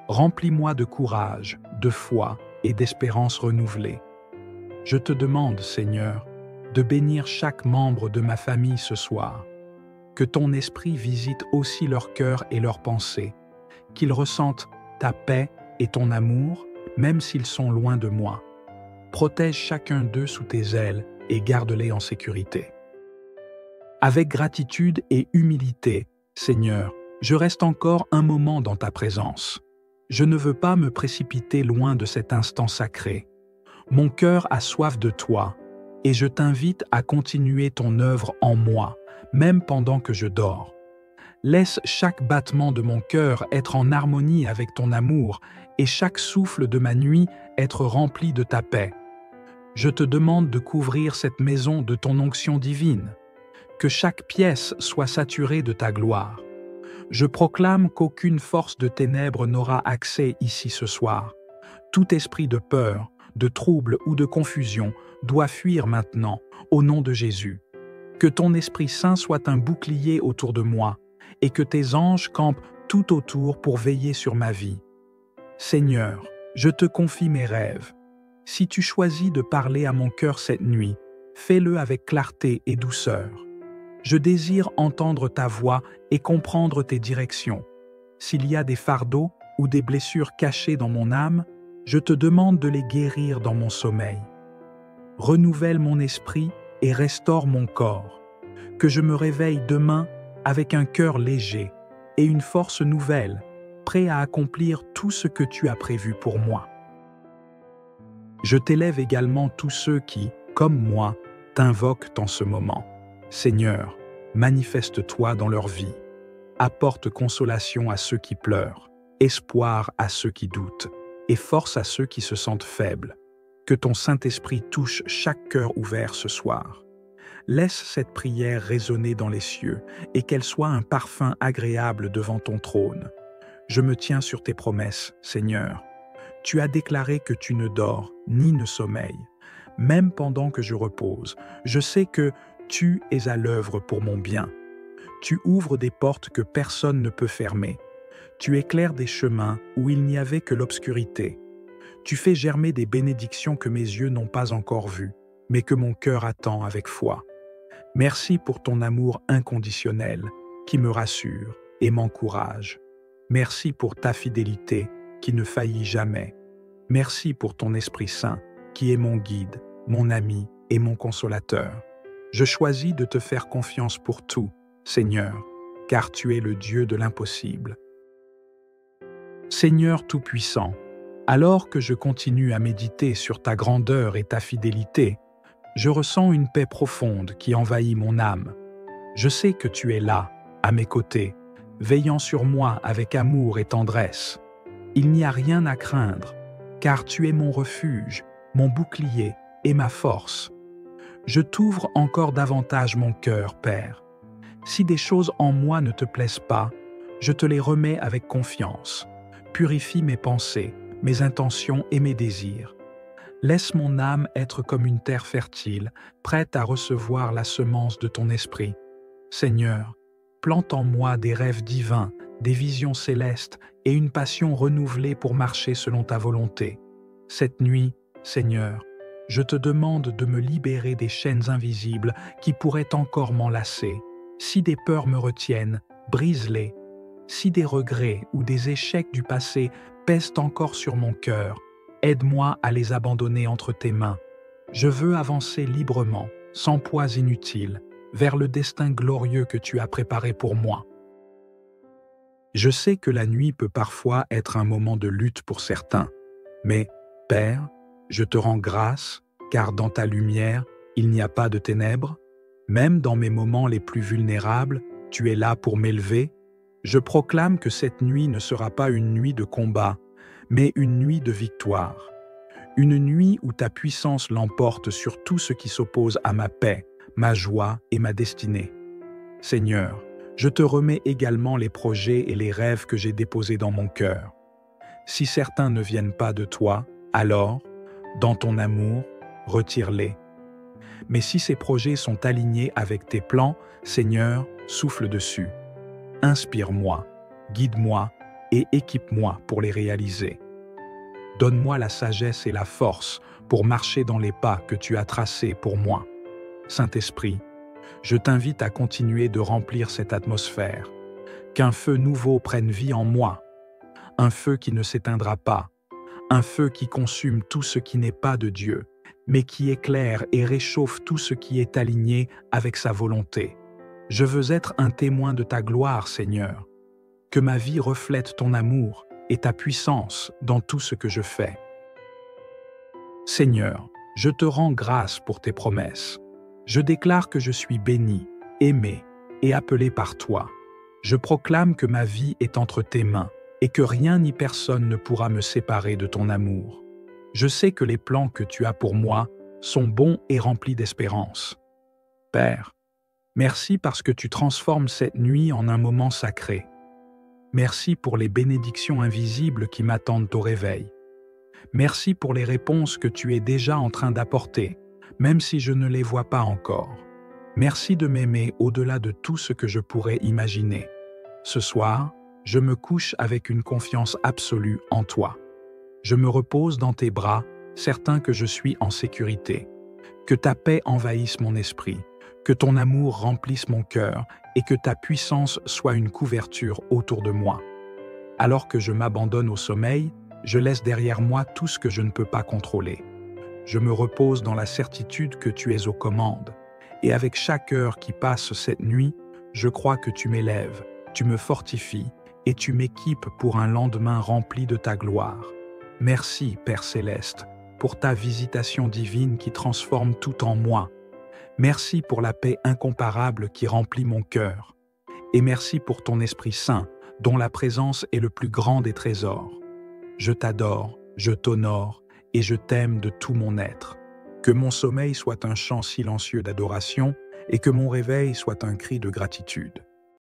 Remplis-moi de courage, de foi et d'espérance renouvelée. Je te demande, Seigneur, de bénir chaque membre de ma famille ce soir. Que ton esprit visite aussi leur cœur et leurs pensées, qu'ils ressentent ta paix et ton amour, même s'ils sont loin de moi. Protège chacun d'eux sous tes ailes et garde-les en sécurité. Avec gratitude et humilité, Seigneur, je reste encore un moment dans ta présence. Je ne veux pas me précipiter loin de cet instant sacré. Mon cœur a soif de toi, et je t'invite à continuer ton œuvre en moi, même pendant que je dors. Laisse chaque battement de mon cœur être en harmonie avec ton amour et chaque souffle de ma nuit être rempli de ta paix. Je te demande de couvrir cette maison de ton onction divine, que chaque pièce soit saturée de ta gloire. Je proclame qu'aucune force de ténèbres n'aura accès ici ce soir. Tout esprit de peur, de trouble ou de confusion doit fuir maintenant, au nom de Jésus. Que ton Esprit Saint soit un bouclier autour de moi, et que tes anges campent tout autour pour veiller sur ma vie. Seigneur, je te confie mes rêves. Si tu choisis de parler à mon cœur cette nuit, fais-le avec clarté et douceur. Je désire entendre ta voix et comprendre tes directions. S'il y a des fardeaux ou des blessures cachées dans mon âme, je te demande de les guérir dans mon sommeil. Renouvelle mon esprit et restaure mon corps. Que je me réveille demain avec un cœur léger et une force nouvelle, prêt à accomplir tout ce que tu as prévu pour moi. Je t'élève également tous ceux qui, comme moi, t'invoquent en ce moment. Seigneur, manifeste-toi dans leur vie. Apporte consolation à ceux qui pleurent, espoir à ceux qui doutent, et force à ceux qui se sentent faibles. Que ton Saint-Esprit touche chaque cœur ouvert ce soir. Laisse cette prière résonner dans les cieux et qu'elle soit un parfum agréable devant ton trône. Je me tiens sur tes promesses, Seigneur. Tu as déclaré que tu ne dors ni ne sommeilles. Même pendant que je repose, je sais que tu es à l'œuvre pour mon bien. Tu ouvres des portes que personne ne peut fermer. Tu éclaires des chemins où il n'y avait que l'obscurité. Tu fais germer des bénédictions que mes yeux n'ont pas encore vues, mais que mon cœur attend avec foi. Merci pour ton amour inconditionnel qui me rassure et m'encourage. Merci pour ta fidélité qui ne faillit jamais. Merci pour ton Esprit Saint qui est mon guide, mon ami et mon consolateur. Je choisis de te faire confiance pour tout, Seigneur, car tu es le Dieu de l'impossible. Seigneur Tout-Puissant, alors que je continue à méditer sur ta grandeur et ta fidélité, je ressens une paix profonde qui envahit mon âme. Je sais que tu es là, à mes côtés, veillant sur moi avec amour et tendresse. Il n'y a rien à craindre, car tu es mon refuge, mon bouclier et ma force. Je t'ouvre encore davantage mon cœur, Père. Si des choses en moi ne te plaisent pas, je te les remets avec confiance. Purifie mes pensées, mes intentions et mes désirs. Laisse mon âme être comme une terre fertile, prête à recevoir la semence de ton esprit. Seigneur, plante en moi des rêves divins, des visions célestes et une passion renouvelée pour marcher selon ta volonté. Cette nuit, Seigneur, je te demande de me libérer des chaînes invisibles qui pourraient encore m'enlacer. Si des peurs me retiennent, brise-les. Si des regrets ou des échecs du passé pèsent encore sur mon cœur, aide-moi à les abandonner entre tes mains. Je veux avancer librement, sans poids inutile, vers le destin glorieux que tu as préparé pour moi. Je sais que la nuit peut parfois être un moment de lutte pour certains, mais, Père, je te rends grâce, car dans ta lumière, il n'y a pas de ténèbres. Même dans mes moments les plus vulnérables, tu es là pour m'élever. Je proclame que cette nuit ne sera pas une nuit de combat, mais une nuit de victoire. Une nuit où ta puissance l'emporte sur tout ce qui s'oppose à ma paix, ma joie et ma destinée. Seigneur, je te remets également les projets et les rêves que j'ai déposés dans mon cœur. Si certains ne viennent pas de toi, alors, dans ton amour, retire-les. Mais si ces projets sont alignés avec tes plans, Seigneur, souffle dessus. Inspire-moi, guide-moi et équipe-moi pour les réaliser. Donne-moi la sagesse et la force pour marcher dans les pas que tu as tracés pour moi. Saint-Esprit, je t'invite à continuer de remplir cette atmosphère, qu'un feu nouveau prenne vie en moi, un feu qui ne s'éteindra pas, un feu qui consume tout ce qui n'est pas de Dieu, mais qui éclaire et réchauffe tout ce qui est aligné avec sa volonté. Je veux être un témoin de ta gloire, Seigneur. Que ma vie reflète ton amour et ta puissance dans tout ce que je fais. Seigneur, je te rends grâce pour tes promesses. Je déclare que je suis béni, aimé et appelé par toi. Je proclame que ma vie est entre tes mains et que rien ni personne ne pourra me séparer de ton amour. Je sais que les plans que tu as pour moi sont bons et remplis d'espérance. Père, merci parce que tu transformes cette nuit en un moment sacré. Merci pour les bénédictions invisibles qui m'attendent au réveil. Merci pour les réponses que tu es déjà en train d'apporter, même si je ne les vois pas encore. Merci de m'aimer au-delà de tout ce que je pourrais imaginer. Ce soir, je me couche avec une confiance absolue en toi. Je me repose dans tes bras, certain que je suis en sécurité. Que ta paix envahisse mon esprit, que ton amour remplisse mon cœur et que ta puissance soit une couverture autour de moi. Alors que je m'abandonne au sommeil, je laisse derrière moi tout ce que je ne peux pas contrôler. Je me repose dans la certitude que tu es aux commandes. Et avec chaque heure qui passe cette nuit, je crois que tu m'élèves, tu me fortifies et tu m'équipes pour un lendemain rempli de ta gloire. Merci, Père Céleste, pour ta visitation divine qui transforme tout en moi. Merci pour la paix incomparable qui remplit mon cœur. Et merci pour ton Esprit Saint, dont la présence est le plus grand des trésors. Je t'adore, je t'honore et je t'aime de tout mon être. Que mon sommeil soit un chant silencieux d'adoration et que mon réveil soit un cri de gratitude.